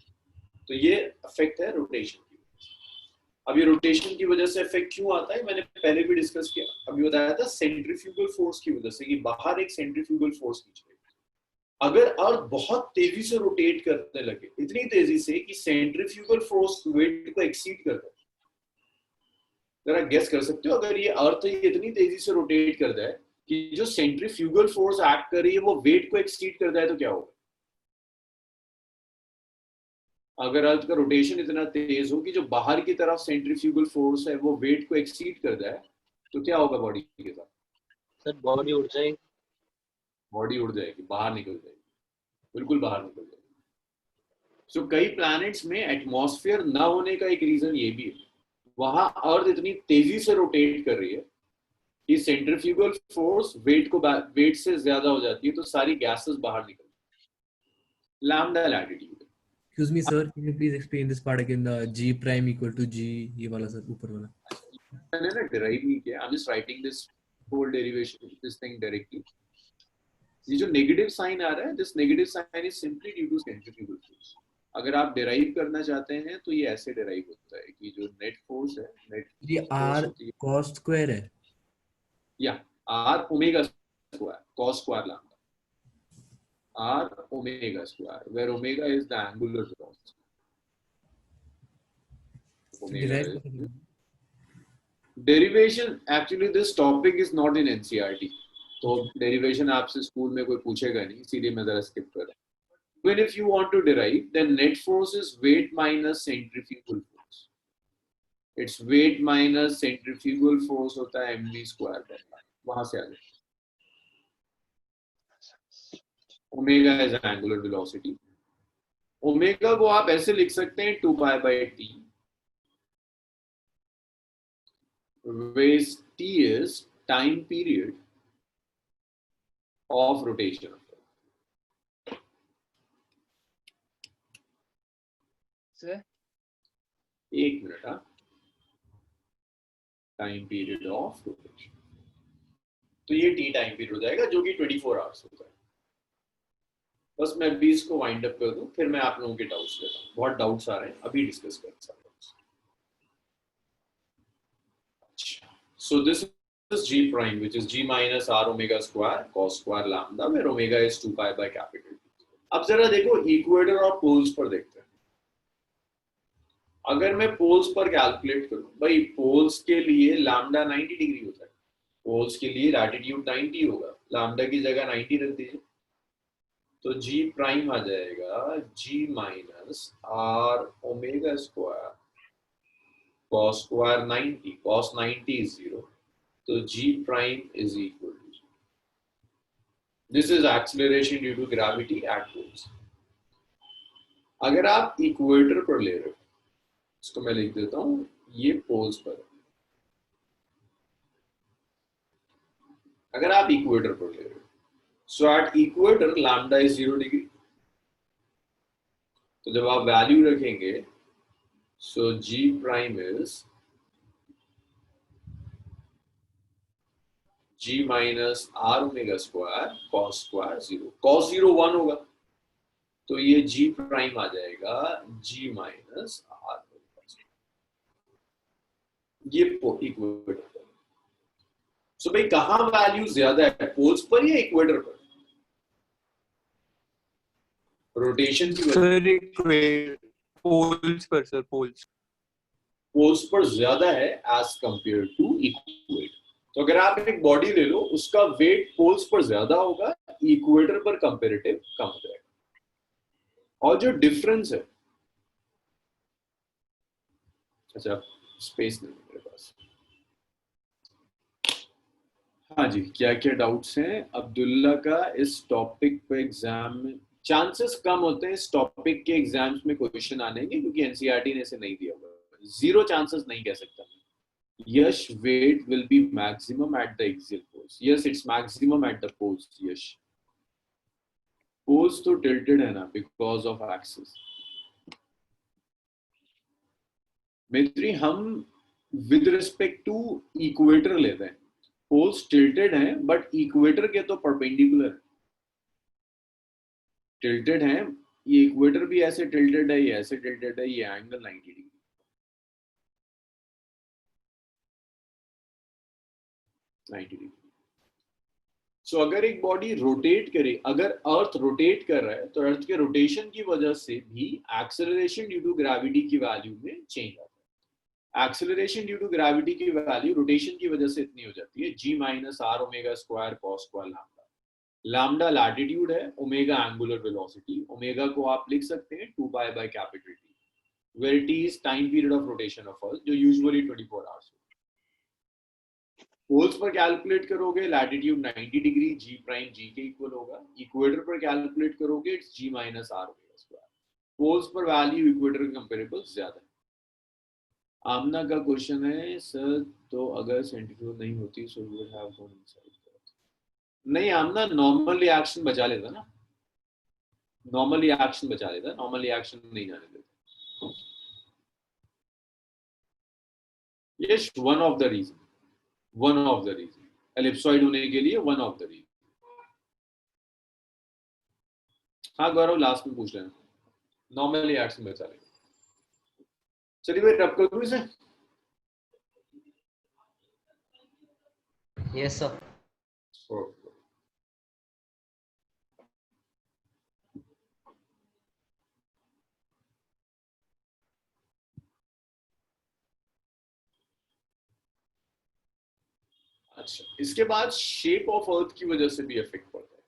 तो ये इफेक्ट है रोटेशन की। अब ये रोटेशन की वजह से इफेक्ट क्यों आता है, मैंने पहले भी डिस्कस किया, अभी बताया था सेंट्रीफ्यूगल फोर्स की वजह से, कि बाहर एक सेंट्रीफ्यूगल फोर्स खींच रही है। अगर अर्थ बहुत तेजी से रोटेट करने लगे, इतनी तेजी से कि सेंट्रीफ्यूगल फोर्स वेट को एक्सीड कर दे, जरा गेस कर सकते हो, अगर ये अर्थ इतनी तेजी से रोटेट कर जाए कि जो सेंट्रीफ्यूगल फोर्स एक्ट कर रही है वो वेट को एक्सीड कर जाए तो क्या होगा? अगर अर्थ का रोटेशन इतना तेज हो कि जो बाहर की तरफ सेंट्रीफ्यूगल फोर्स है वो वेट को एक्सीड कर जाए तो क्या होगा बॉडी के साथ? सर बॉडी उड़ जाएगी। बॉडी उड़ जाएगी, बाहर निकल जाएगी, बिल्कुल बाहर निकल जाएगी। सो कई प्लैनेट्स में एटमॉस्फेयर न होने का एक रीजन ये भी है, वहां अर्थ इतनी तेजी से रोटेट कर रही है कि सेंट्रीफ्यूगल फोर्स वेट से ज्यादा हो जाती है, तो सारी गैसेस बाहर निकल जाती है। Lambda latitude. Excuse me, sir. Can you please explain this part again? The G prime equal to G, ये वाला सर, ऊपर वाला. मैंने ना derive नहीं किया. I'm just writing this whole derivation, this thing directly. ये जो negative sign आ रहा है, this negative sign is simply due to centrifugal force. अगर आप derive करना चाहते हैं तो ये ऐसे derive होता है कि जो net force है, net ये R cos square है. Yeah, R omega square, cos square lambda. R omega square, where omega is the angular velocity. Derivation, actually this topic is not in NCERT. तो derivation आपसे school में कोई पूछेगा नहीं, इसीलिए मैं जरा skip कर रहा हूँ. When if you want to derive, then net force is weight minus centrifugal force. It's weight minus centrifugal force होता है mv square पर, वहाँ से आ जाए. Omega is angular velocity. Omega को आप ऐसे लिख सकते हैं 2 pi by t, where T is time period of rotation. Sir एक minute, time period of rotation, तो ये टी टाइम पीरियड हो जाएगा जो कि 24 आवर्स होता है. बस मैं अभी इसको वाइंड अप कर दूं, फिर मैं आप लोगों के डाउट्स लेता हूँ. बहुत डाउट्स आ रहे हैं, अभी डिस्कस करेंगे. सो this is g prime which is g minus r omega square cos square lambda where omega is 2 pi by capital T. अब जरा देखो इक्वेटर और पोल्स पर देखते हैं. अगर मैं पोल्स पर कैलकुलेट करूं, भाई पोल्स के लिए लैम्डा 90 डिग्री होता है, पोल्स के लिए लैटिट्यूड 90 होगा, लैम्डा की जगह 90 रख दीजिए, तो g प्राइम आ जाएगा g minus r omega square cos square 90, cos 90 is 0, तो g prime is equal to 0. This is acceleration due to gravity at poles. अगर आप इक्वेटर पर ले रहे हो, इसको मैं लिख देता हूं, ये पोल्स पर. अगर आप इक्वेटर पर ले रहे हो, so at equator lambda is 0 degree. तो जब आप वैल्यू रखेंगे, so g prime is g minus r omega square cos square 0. cos 0 1 होगा, तो ये g prime आ जाएगा g minus r omega square. ये इक्वेटर. सो भाई कहाँ वैल्यू ज्यादा है, पोल्स पर या इक्वेटर पर? रोटेशन की वजह पोल्स पर सर, पोल्स पर ज्यादा है एज कंपेयर टू इक्वेटर. तो अगर आप एक बॉडी ले लो, उसका वेट पोल्स पर ज्यादा होगा इक्वेटर पर कंपेरेटिव कम हो जाएगा। और जो डिफरेंस है, अच्छा स्पेस नहीं है मेरे पास। हाँ जी, क्या क्या डाउट्स हैं अब्दुल्ला का इस टॉपिक पे एग्जाम में? चांसेस कम होते हैं इस टॉपिक के एग्जाम्स में क्वेश्चन आने के, क्योंकि एनसीईआरटी ने इसे नहीं दिया हुआ। जीरो चांसेस नहीं कह सकता। Yes weight will be maximum at the axial poles. Yes, it's maximum at the poles. Yes, poles तो टिल्टेड है ना बिकॉज ऑफ एक्सिस। मित्री, हम विद रिस्पेक्ट टू इक्वेटर लेते हैं, पोल्स टिल्टेड हैं बट इक्वेटर के तो परपेंडिकुलर टिल्टेड हैं। ये इक्वेटर भी ऐसे टिल्टेड है, ये ऐसे टिल्टेड है, ये एंगल 90 डिग्री 90 डिग्री। सो अगर एक बॉडी रोटेट करे, अगर अर्थ रोटेट कर रहा है तो अर्थ के रोटेशन की वजह से भी एक्सेलरेशन ड्यू टू ग्रेविटी की वैल्यू में चेंज आता है। एक्सेलरेशन ड्यू टू ग्रेविटी की वैल्यू रोटेशन की वजह से इतनी हो जाती है, g minus r omega square cos square lambda. Lambda latitude है, ओमेगा एंगुलर वेलोसिटी। ओमेगा को आप लिख सकते हैं 2 pi by capital T, where T is time period of rotation of earth, जो यूजुअली 24 आवर्स। पोल्स पर कैलकुलेट करोगे latitude 90 degree, g prime g के इक्वल होगा। इक्वेटर पर कैलकुलेट करोगे it's g minus r omega square. Poles पर value equator के comparable ज्यादा है। आमना का क्वेश्चन है, सर तो अगर सेंट्रीफ्यूज नहीं होती so we would have gone inside. नहीं आमना, नॉर्मल रिएक्शन बचा लेता ना, नॉर्मल रिएक्शन बचा लेता, नॉर्मल रिएक्शन नहीं जाने देता। Yes, one of the reason, one of the reason ellipsoid होने के लिए, वन ऑफ द रीजन। हाँ गौरव, लास्ट में पूछ लेना, नॉर्मल रिएक्शन बचा लेगा। चलिए भाई, रब कर दूं इसे। Yes sir. अच्छा, इसके बाद शेप ऑफ अर्थ की वजह से भी इफेक्ट पड़ता है।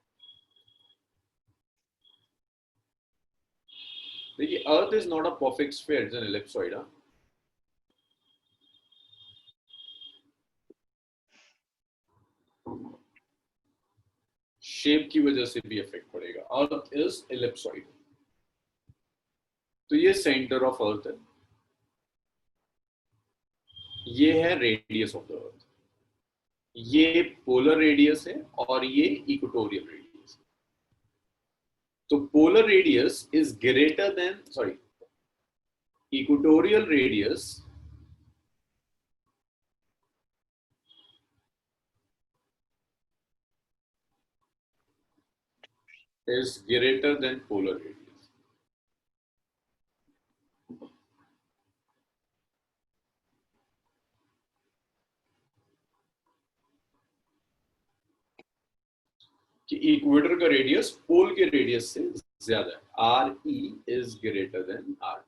देखिए, earth is not a perfect sphere, it's an ellipsoid. Shape की वजह से भी इफेक्ट पड़ेगा। अर्थ इज एलिप्सॉइड, तो ये सेंटर ऑफ अर्थ है, ये है रेडियस ऑफ द अर्थ, ये पोलर रेडियस है और ये इक्वेटोरियल रेडियस। तो polar radius is greater than, sorry, equatorial radius is greater than polar radius. कि इक्वेटर का रेडियस पोल के रेडियस से ज्यादा है, r e is greater than r.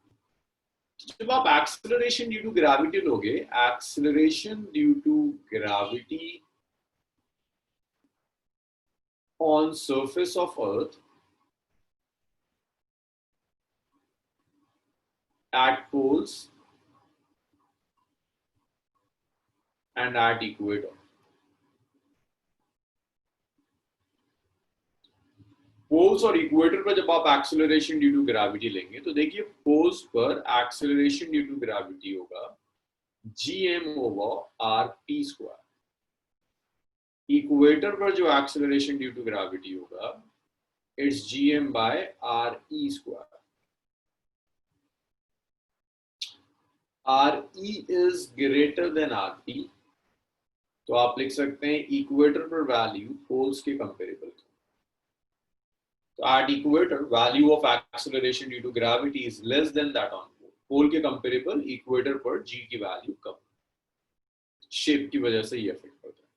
जब आप एक्सेलरेशन ड्यू टू ग्रेविटी लोगे, acceleration due to gravity on surface of earth at poles and at equator. Poles और इक्वेटर पर जब आप एक्सेलरेशन ड्यू टू ग्रेविटी लेंगे तो देखिए, पोल्स पर एक्सेलरेशन ड्यू टू ग्रेविटी होगा gm over r t squared. Equator पर जो एक्सेलरेशन ड्यू टू ग्रेविटी होगा it's gm by r e squared. R e is greater than r t, तो आप लिख सकते हैं इक्वेटर पर वैल्यू पोल्स के कंपेरेबल। तो at equator value of acceleration due to gravity is less than that on pole. Pole के comparable equator पर जी की वैल्यू कम। शेप की वजह से ये इफेक्ट पड़ता है।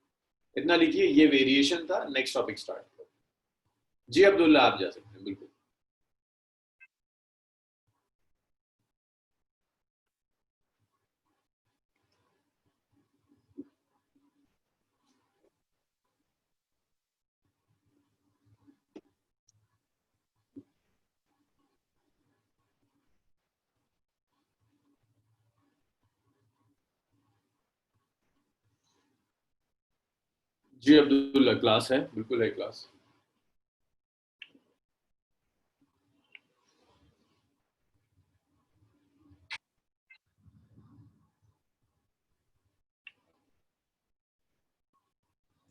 इतना लिखिए, ये वेरिएशन था। नेक्स्ट टॉपिक स्टार्ट करो। जी अब्दुल्ला, आप जा सकते हैं, बिल्कुल। जी अब्दुल्ला, क्लास है, बिल्कुल है क्लास।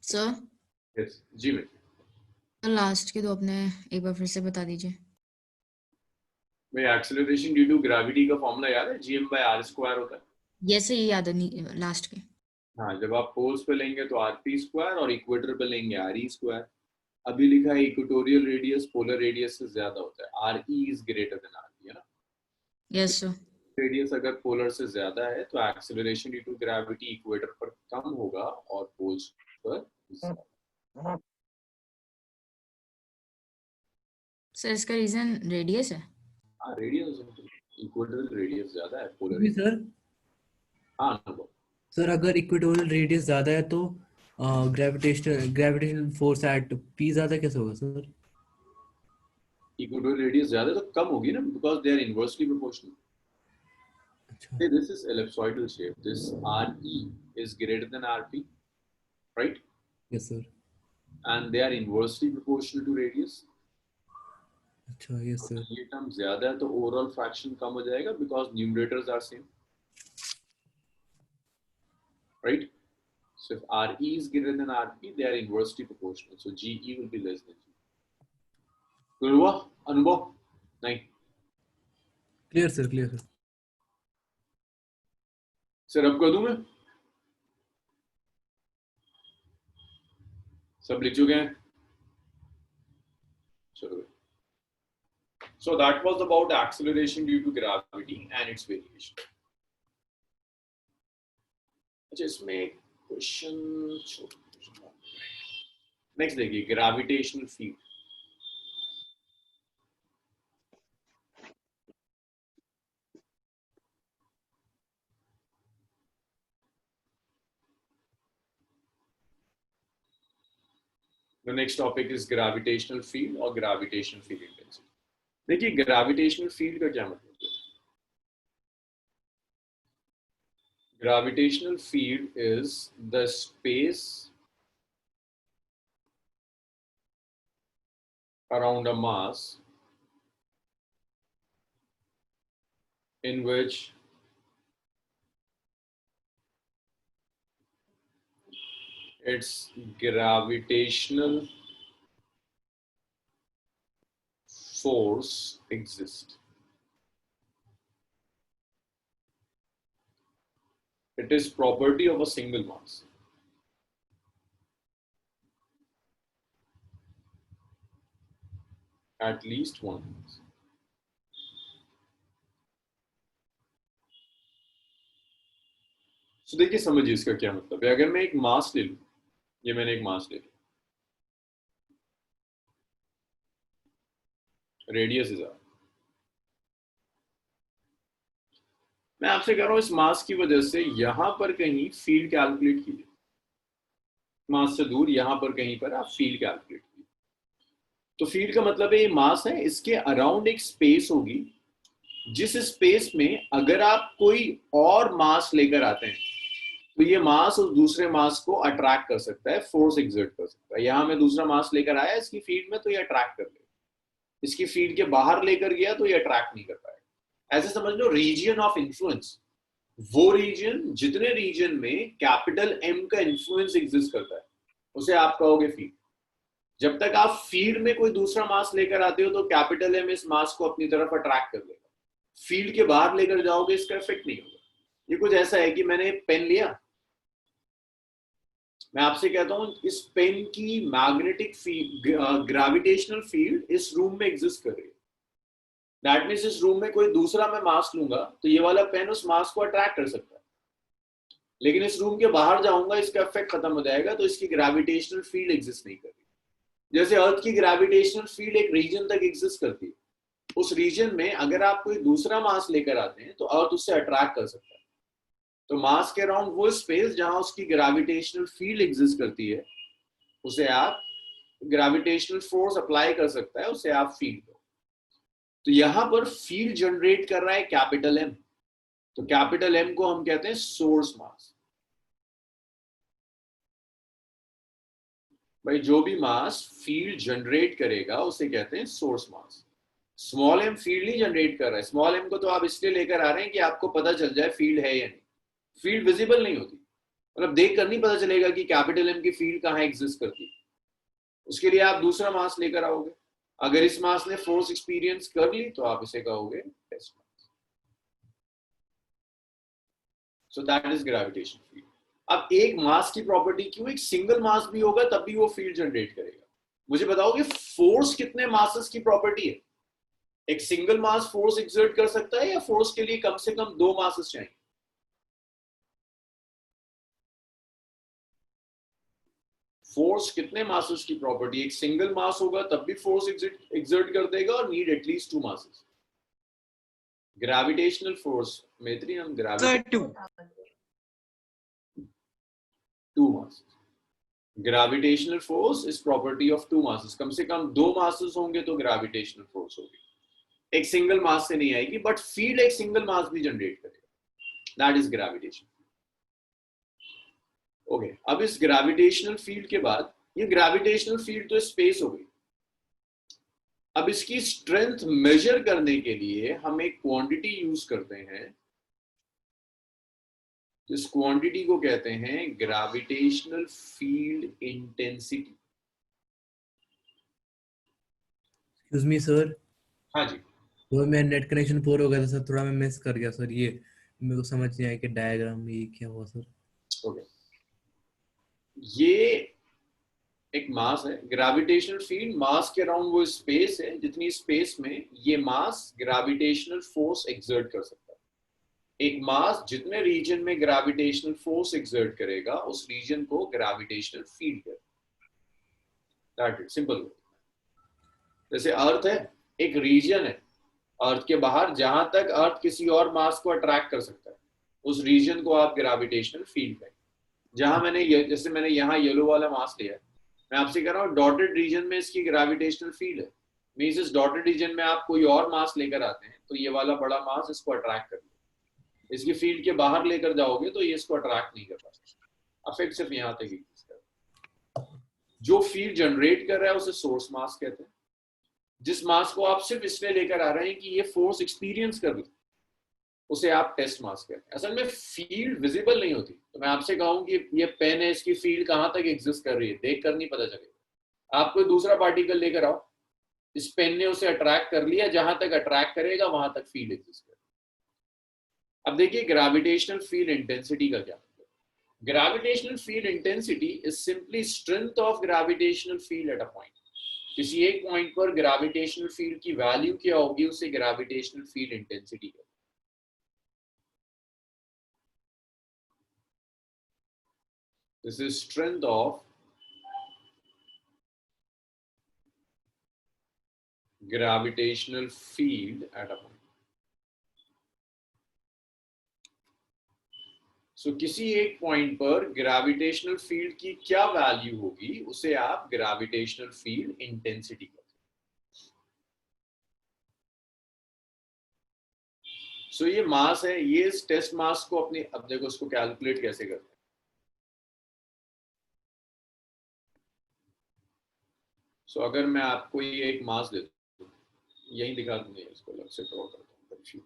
सर यस जी बेटा। तो लास्ट के दो अपने एक बार फिर से बता दीजिए। भाई एक्सेलरेशन ड्यू टू ग्रेविटी का फॉर्मूला याद है, gm/r² होता है। ये से ही याद है लास्ट के। हाँ, जब आप पोल्स पे लेंगे तो rp² और इक्वेटर पे लेंगे re²। अभी लिखा है इक्वेटोरियल रेडियस पोलर रेडियस से ज्यादा होता है, re is greater than rp, है ना। Yes sir. रेडियस अगर पोलर से ज्यादा है तो acceleration due to gravity equator पर कम होगा और पोल्स पर ज्यादा। सर इसका रीजन रेडियस है। हाँ, रेडियस इक्वेटोरियल रेडियस ज्यादा है पोलर जी रेडियस। सर। हाँ अनुभव। सर अगर इक्वेटोरियल रेडियस ज़्यादा है तो ग्रेविटेशनल फोर्स एट पी ज़्यादा कैसे होगा सर? इक्वेटोरियल रेडियस ज्यादा है तो कम होगी ना, because they are inversely proportional. अच्छा। Say this is ellipsoidal shape. This RE is greater than RP, right? Yes sir. And they are inversely proportional to radius. अच्छा यस सर। ये term ज्यादा है तो ओवरऑल फ्रैक्शन कम हो जाएगा because numerators are same, right? So if RE is greater than RP, they are inversely proportional. So GE will be less than G. Clear हुआ अनुभव? नहीं clear sir, clear sir. Sir अब कर दूं मैं? सब लिख चुके हैं? चलो। So that was about acceleration due to gravity and its variation. अच्छा, इसमें क्वेश्चन नेक्स्ट देखिए, gravitational field. The next topic is gravitational field और gravitational field intensity. देखिए ग्रेविटेशनल फील्ड का क्या मतलब है? Gravitational field is the space around a mass in which its gravitational force exists. It is property of a single mass. At least one mass. So देखिए समझिए इसका क्या मतलब है। अगर मैं एक मास ले लूं, ये मैंने एक मास ले लिया, रेडियस इज आर, मैं आपसे कह रहा हूं इस मास की वजह से यहां पर कहीं फील्ड कैलकुलेट कीजिए, मास से दूर यहां पर कहीं पर आप फील्ड कैलकुलेट कीजिए। तो फील्ड का मतलब है ये मास है, इसके अराउंड एक स्पेस होगी, जिस स्पेस में अगर आप कोई और मास लेकर आते हैं तो ये मास उस दूसरे मास को अट्रैक्ट कर सकता है, फोर्स एग्जर्ट कर सकता है। यहां मैं दूसरा मास लेकर आया इसकी फील्ड में तो ये अट्रैक्ट कर लेगा, इसकी फील्ड के बाहर लेकर गया तो ये अट्रैक्ट नहीं कर पाएगा। ऐसे समझ लो रीजन ऑफ इन्फ्लुएंस, वो रीजन जितने रीजन में कैपिटल एम का इन्फ्लुएंस एग्जिस्ट करता है उसे आप कहोगे फील्ड। जब तक आप फील्ड में कोई दूसरा मास लेकर आते हो तो कैपिटल एम इस मास को अपनी तरफ अट्रैक्ट कर लेगा, फील्ड के बाहर लेकर जाओगे इसका इफेक्ट नहीं होगा। ये कुछ ऐसा है कि मैंने पेन लिया, मैं आपसे कहता हूं इस पेन की मैग्नेटिक फील्ड, ग्रेविटेशनल फील्ड इस रूम में एग्जिस्ट कर रही है। दैट मींस इस रूम में कोई दूसरा मैं मास लूंगा तो ये वाला पेन उस मास को अट्रैक्ट कर सकता है, लेकिन इस रूम के बाहर जाऊंगा इसका इफेक्ट खत्म हो जाएगा, तो इसकी ग्रेविटेशनल फील्ड एग्जिस्ट नहीं कर रही। जैसे अर्थ की ग्रेविटेशनल फील्ड एक रीजन तक एग्जिस्ट करती है, उस रीजन में अगर आप कोई दूसरा मास लेकर आते हैं तो अर्थ उससे अट्रैक्ट कर सकता है। तो मास के अराउंड वो स्पेस जहां उसकी ग्रेविटेशनल फील्ड एग्जिस्ट करती है उसे आप ग्रेविटेशनल फोर्स अप्लाई कर सकता है, उसे आप फील्ड दो। तो यहां पर फील्ड जनरेट कर रहा है कैपिटल एम, तो कैपिटल एम को हम कहते हैं सोर्स मास। भाई जो भी मास फील्ड जनरेट करेगा उसे कहते हैं सोर्स मास। स्मॉल एम फील्ड नहीं जनरेट कर रहा है, स्मॉल एम को तो आप इसलिए लेकर आ रहे हैं कि आपको पता चल जाए फील्ड है या नहीं। फील्ड विजिबल नहीं होती, मतलब देख कर नहीं पता चलेगा कि कैपिटल एम की फील्ड कहाँ एग्जिस्ट करती है। उसके लिए आप दूसरा मास लेकर आओगे। अगर इस मास ने फोर्स एक्सपीरियंस कर ली तो आप इसे कहोगे test mass. So that is gravitation field. अब एक मास की प्रॉपर्टी क्यों, एक सिंगल मास भी होगा तब भी वो फील्ड जनरेट करेगा। मुझे बताओ कि फोर्स कितने मासेस की प्रॉपर्टी है? एक सिंगल मास फोर्स एक्सर्ट कर सकता है या फोर्स के लिए कम से कम 2 मासेस चाहिए? फोर्स कितने मासेस की प्रॉपर्टी? एक सिंगल मास होगा तब भी फोर्स एक्सर्ट कर देगा और need at least 2 masses. Gravitational force मैत्री हम two masses. Gravitational force is property of 2 masses. कम से कम 2 मासेस होंगे तो ग्रेविटेशनल फोर्स होगी। एक सिंगल मास से नहीं आएगी, बट फील्ड एक सिंगल मास भी जनरेट करेगा। That is gravitation. ओके, अब इस ग्रेविटेशनल फील्ड के बाद, ये ग्रेविटेशनल फील्ड तो स्पेस हो गई। अब इसकी स्ट्रेंथ मेजर करने के लिए हम एक क्वांटिटी यूज करते हैं, जिस क्वांटिटी को कहते हैं gravitational field intensity. Excuse me sir. हाँ जी। वो मैं नेट कनेक्शन पोर हो गया था सर, थोड़ा मैं मिस कर गया सर। ये मेरे को समझ नहीं आया कि डायग्राम में ये क्या हुआ सर। ओके, ये एक मास है। ग्रेविटेशनल फील्ड मास के अराउंड वो स्पेस है जितनी स्पेस में ये मास ग्रेविटेशनल फोर्स एक्सर्ट कर सकता है। एक मास जितने रीजन में ग्रेविटेशनल फोर्स एक्सर्ट करेगा उस रीजन को ग्रेविटेशनल फील्ड कहते हैं। That is simple. जैसे अर्थ है, एक रीजन है अर्थ के बाहर जहां तक अर्थ किसी और मास को अट्रैक्ट कर सकता है, उस रीजन को आप ग्रेविटेशनल फील्ड कहेंगे। जहां जैसे मैंने यहाँ येलो वाला मास लिया है, मैं आपसे कह रहा हूँ डॉटेड रीजन में इसकी ग्रेविटेशनल फील्ड है। मींस इस डॉटेड रीजन में आप कोई और मास लेकर आते हैं तो ये वाला बड़ा मास इसको अट्रैक्ट कर लेगा। इसकी फील्ड के बाहर लेकर जाओगे तो ये इसको अट्रैक्ट नहीं कर पाएगा। अफेक्ट सिर्फ यहाँ तक एग्जिस्ट करता है। जो फील्ड जनरेट कर रहा है उसे सोर्स मास कहते हैं। जिस मास को आप सिर्फ इसलिए लेकर आ रहे हैं कि ये फोर्स एक्सपीरियंस कर ले, उसे आप टेस्ट मास कहते हैं। असल में फील्ड विजिबल नहीं होती, तो मैं आपसे कहूं कि ये पेन है, इसकी फील्ड कहां तक एग्जिस्ट कर रही है, देख कर नहीं पता चलेगा। आप कोई दूसरा पार्टिकल लेकर आओ, इस पेन ने उसे अट्रैक्ट कर लिया, जहां तक अट्रैक्ट करेगा वहां तक फील्ड एग्जिस्ट करेगा। अब देखिए ग्रेविटेशनल फील्ड इंटेंसिटी का क्या मतलब। Gravitational field intensity is simply strength of gravitational field at a point. किसी एक पॉइंट पर ग्रेविटेशनल फील्ड की वैल्यू क्या होगी, उसे ग्रेविटेशनल फील्ड इंटेंसिटी कहते हैं। This is strength of gravitational field at a point. So किसी एक पॉइंट पर ग्रेविटेशनल फील्ड की क्या वैल्यू होगी, उसे आप ग्रेविटेशनल फील्ड इंटेंसिटी कहते हैं। सो ये मास है, ये इस टेस्ट मास को अपने, अब देखो इसको कैलकुलेट कैसे करते हैं। सो अगर मैं आपको ये एक मास दे दूं, यही दिखा दूंगा, इसको अलग से ड्रॉ करता हूँ।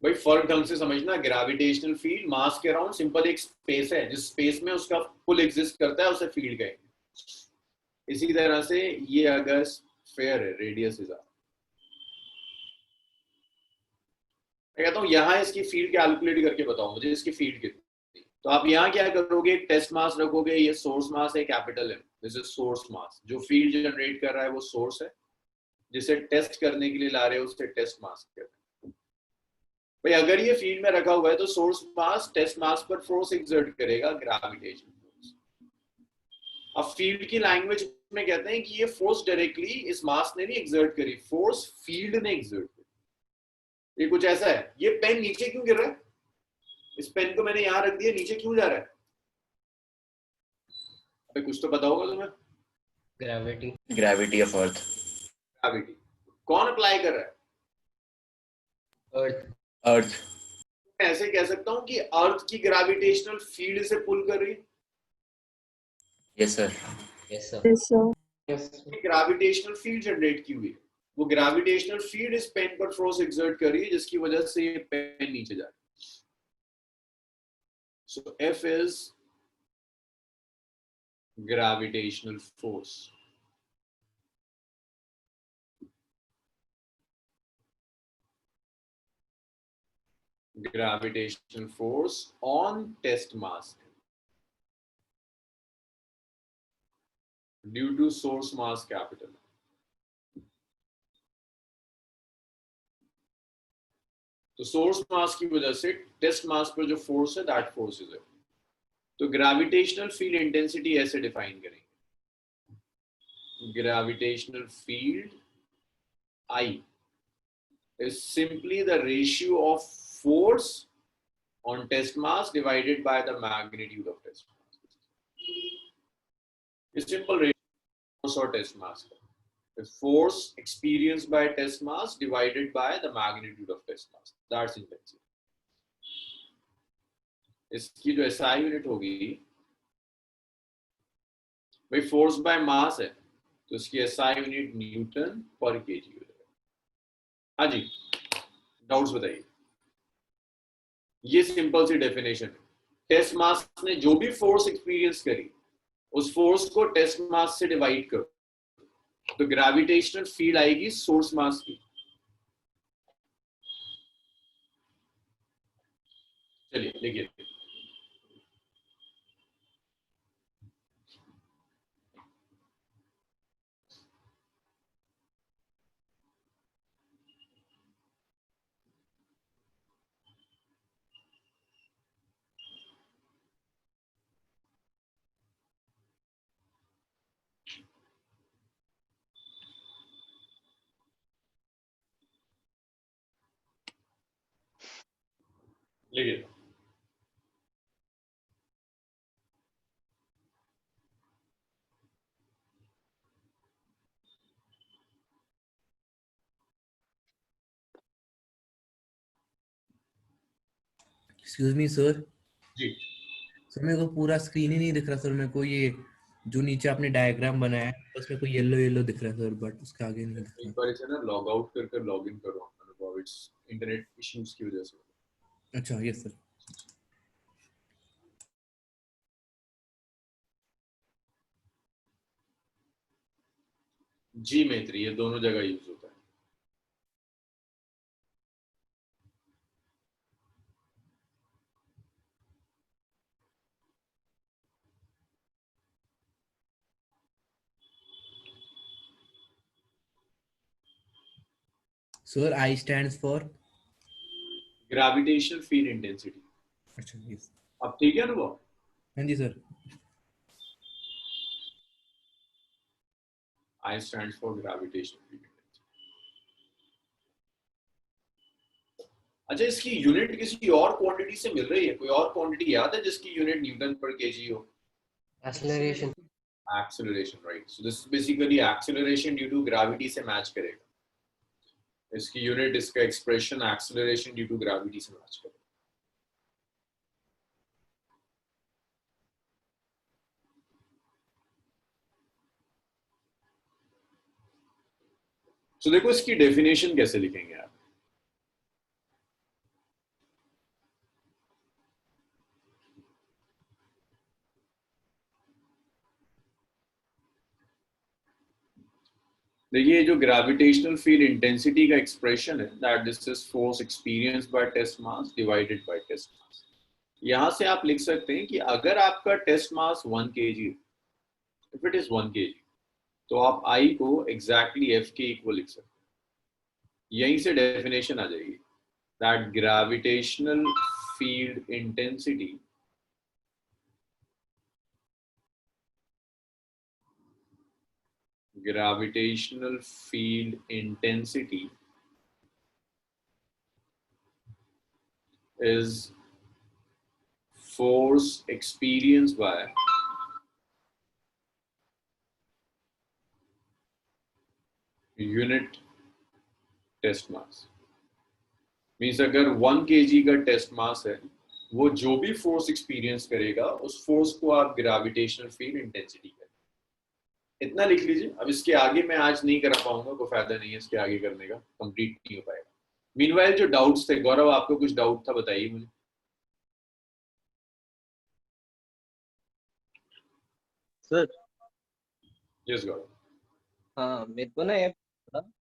भाई फर्क ढंग से समझना, ग्रेविटेशनल फील्ड मास के अराउंड सिंपल एक स्पेस है, जिस स्पेस में उसका पुल एग्जिस्ट करता है उसे फील्ड कहेंगे। इसी तरह से ये अगर स्फीयर है, रेडियस इज आर, मैं कहता हूँ यहाँ इसकी फील्ड कैलकुलेट करके बताओ मुझे इसकी फील्ड कितनी। तो आप यहाँ क्या करोगे, एक टेस्ट मास रखोगे, ये सोर्स मास है capital M, this is source mass. जो फील्ड जनरेट कर रहा है वो सोर्स है, जिसे टेस्ट करने के लिए ला रहे हो उसे टेस्ट मास कहते हैं। भाई अगर ये फील्ड में रखा हुआ है तो सोर्स मास टेस्ट मास पर फोर्स एक्सर्ट करेगा, ग्रेविटेशन फोर्स। अब फील्ड की लैंग्वेज में कहते हैं कि ये फोर्स डायरेक्टली इस मास ने नहीं एक्सर्ट करी, फोर्स फील्ड ने एक्सर्ट। ये कुछ ऐसा है, ये पेन नीचे क्यों गिर रहा है, इस पेन को मैंने यहां रख दिया, नीचे क्यों जा रहा है? अबे कुछ तो पता होगा तुम्हें। Gravity of earth. ग्रेविटी कौन अप्लाई कर रहा है? अर्थ। मैं ऐसे कह सकता हूँ कि अर्थ की ग्रेविटेशनल फील्ड से पुल कर रही है। Yes sir. Yes sir. Yes, sir. Gravitational field generate की हुई है, वो ग्रेविटेशनल फील्ड इस पेन पर फोर्स एक्सर्ट कर रही है जिसकी वजह से ये पेन नीचे जा रहा है। सो F is gravitational force. Gravitational force on test mass due to source mass capital. तो सोर्स मास की वजह से टेस्ट मास पर जो फोर्स है दैट फोर्स इज इट। तो ग्रेविटेशनल फील्ड इंटेंसिटी ऐसे डिफाइन करेंगे, gravitational field I is simply the ratio of force on test mass divided by the magnitude of test mass. It's simple ratio of force or test mass. The force experienced by test mass divided by the magnitude of test mass. That's intensity. इसकी जो SI unit होगी भाई force by mass है तो इसकी SI unit newton per KG हो जाएगा। हाँ जी, डाउट्स बताइए। ये सिंपल सी डेफिनेशन है। टेस्ट मास ने जो भी फोर्स एक्सपीरियंस करी उस फोर्स को टेस्ट मास से डिवाइड करो तो ग्रेविटेशनल फील्ड आएगी सोर्स मास की। चलिए देखिए, देखिए एक्सक्यूज मी सर। जी सर मेरे को पूरा स्क्रीन ही नहीं दिख रहा सर, मेरे को ये जो नीचे आपने डायग्राम बनाया है बस मेरे को येलो येलो दिख रहा है सर, बट उसके आगे नहीं दिख एक रहा। बार इसे ना लॉग आउट कर लॉग इन करो, इट्स इंटरनेट इश्यूज की वजह से। अच्छा यस सर। जी में3 ये दोनों जगह यूज होता है। Sir I stands for. Gravitational field intensity. अच्छा यस। अब ठीक है अनुभव? हाँ जी sir. I stands for gravitational field intensity. अच्छा, इसकी यूनिट किसी और क्वांटिटी से मिल रही है? कोई और क्वांटिटी याद है जिसकी यूनिट न्यूटन पर केजी हो? Acceleration. Acceleration, right. So this is basically acceleration due to gravity से मैच करेगा। इसकी यूनिट, इसका expression acceleration due to gravity से मैच करेगा। सो देखो इसकी डेफिनेशन कैसे लिखेंगे आप। देखिए जो ग्रेविटेशनल फील्ड इंटेंसिटी का एक्सप्रेशन है that this is force experienced by test mass divided by test mass. यहां से आप लिख सकते हैं कि अगर आपका test mass 1 kg, if it is 1 kg, तो आप I को एग्जैक्टली F के इक्वल लिख सकते हैं। यहीं से डेफिनेशन आ जाएगी that gravitational field intensity is force experienced by unit test mass. Means अगर 1 kg का टेस्ट मास है, वो जो भी फोर्स एक्सपीरियंस करेगा उस फोर्स को आप ग्रेविटेशनल फील्ड इंटेंसिटी करें। इतना लिख लीजिए। अब इसके आगे मैं आज नहीं करा पाऊंगा, कोई फायदा नहीं है इसके आगे करने का, कंप्लीट नहीं हो पाएगा। मीनवाइल जो डाउट्स थे, गौरव आपको कुछ डाउट था, बताइए मुझे। सर यस गौरव। हाँ, मेरे को ना ये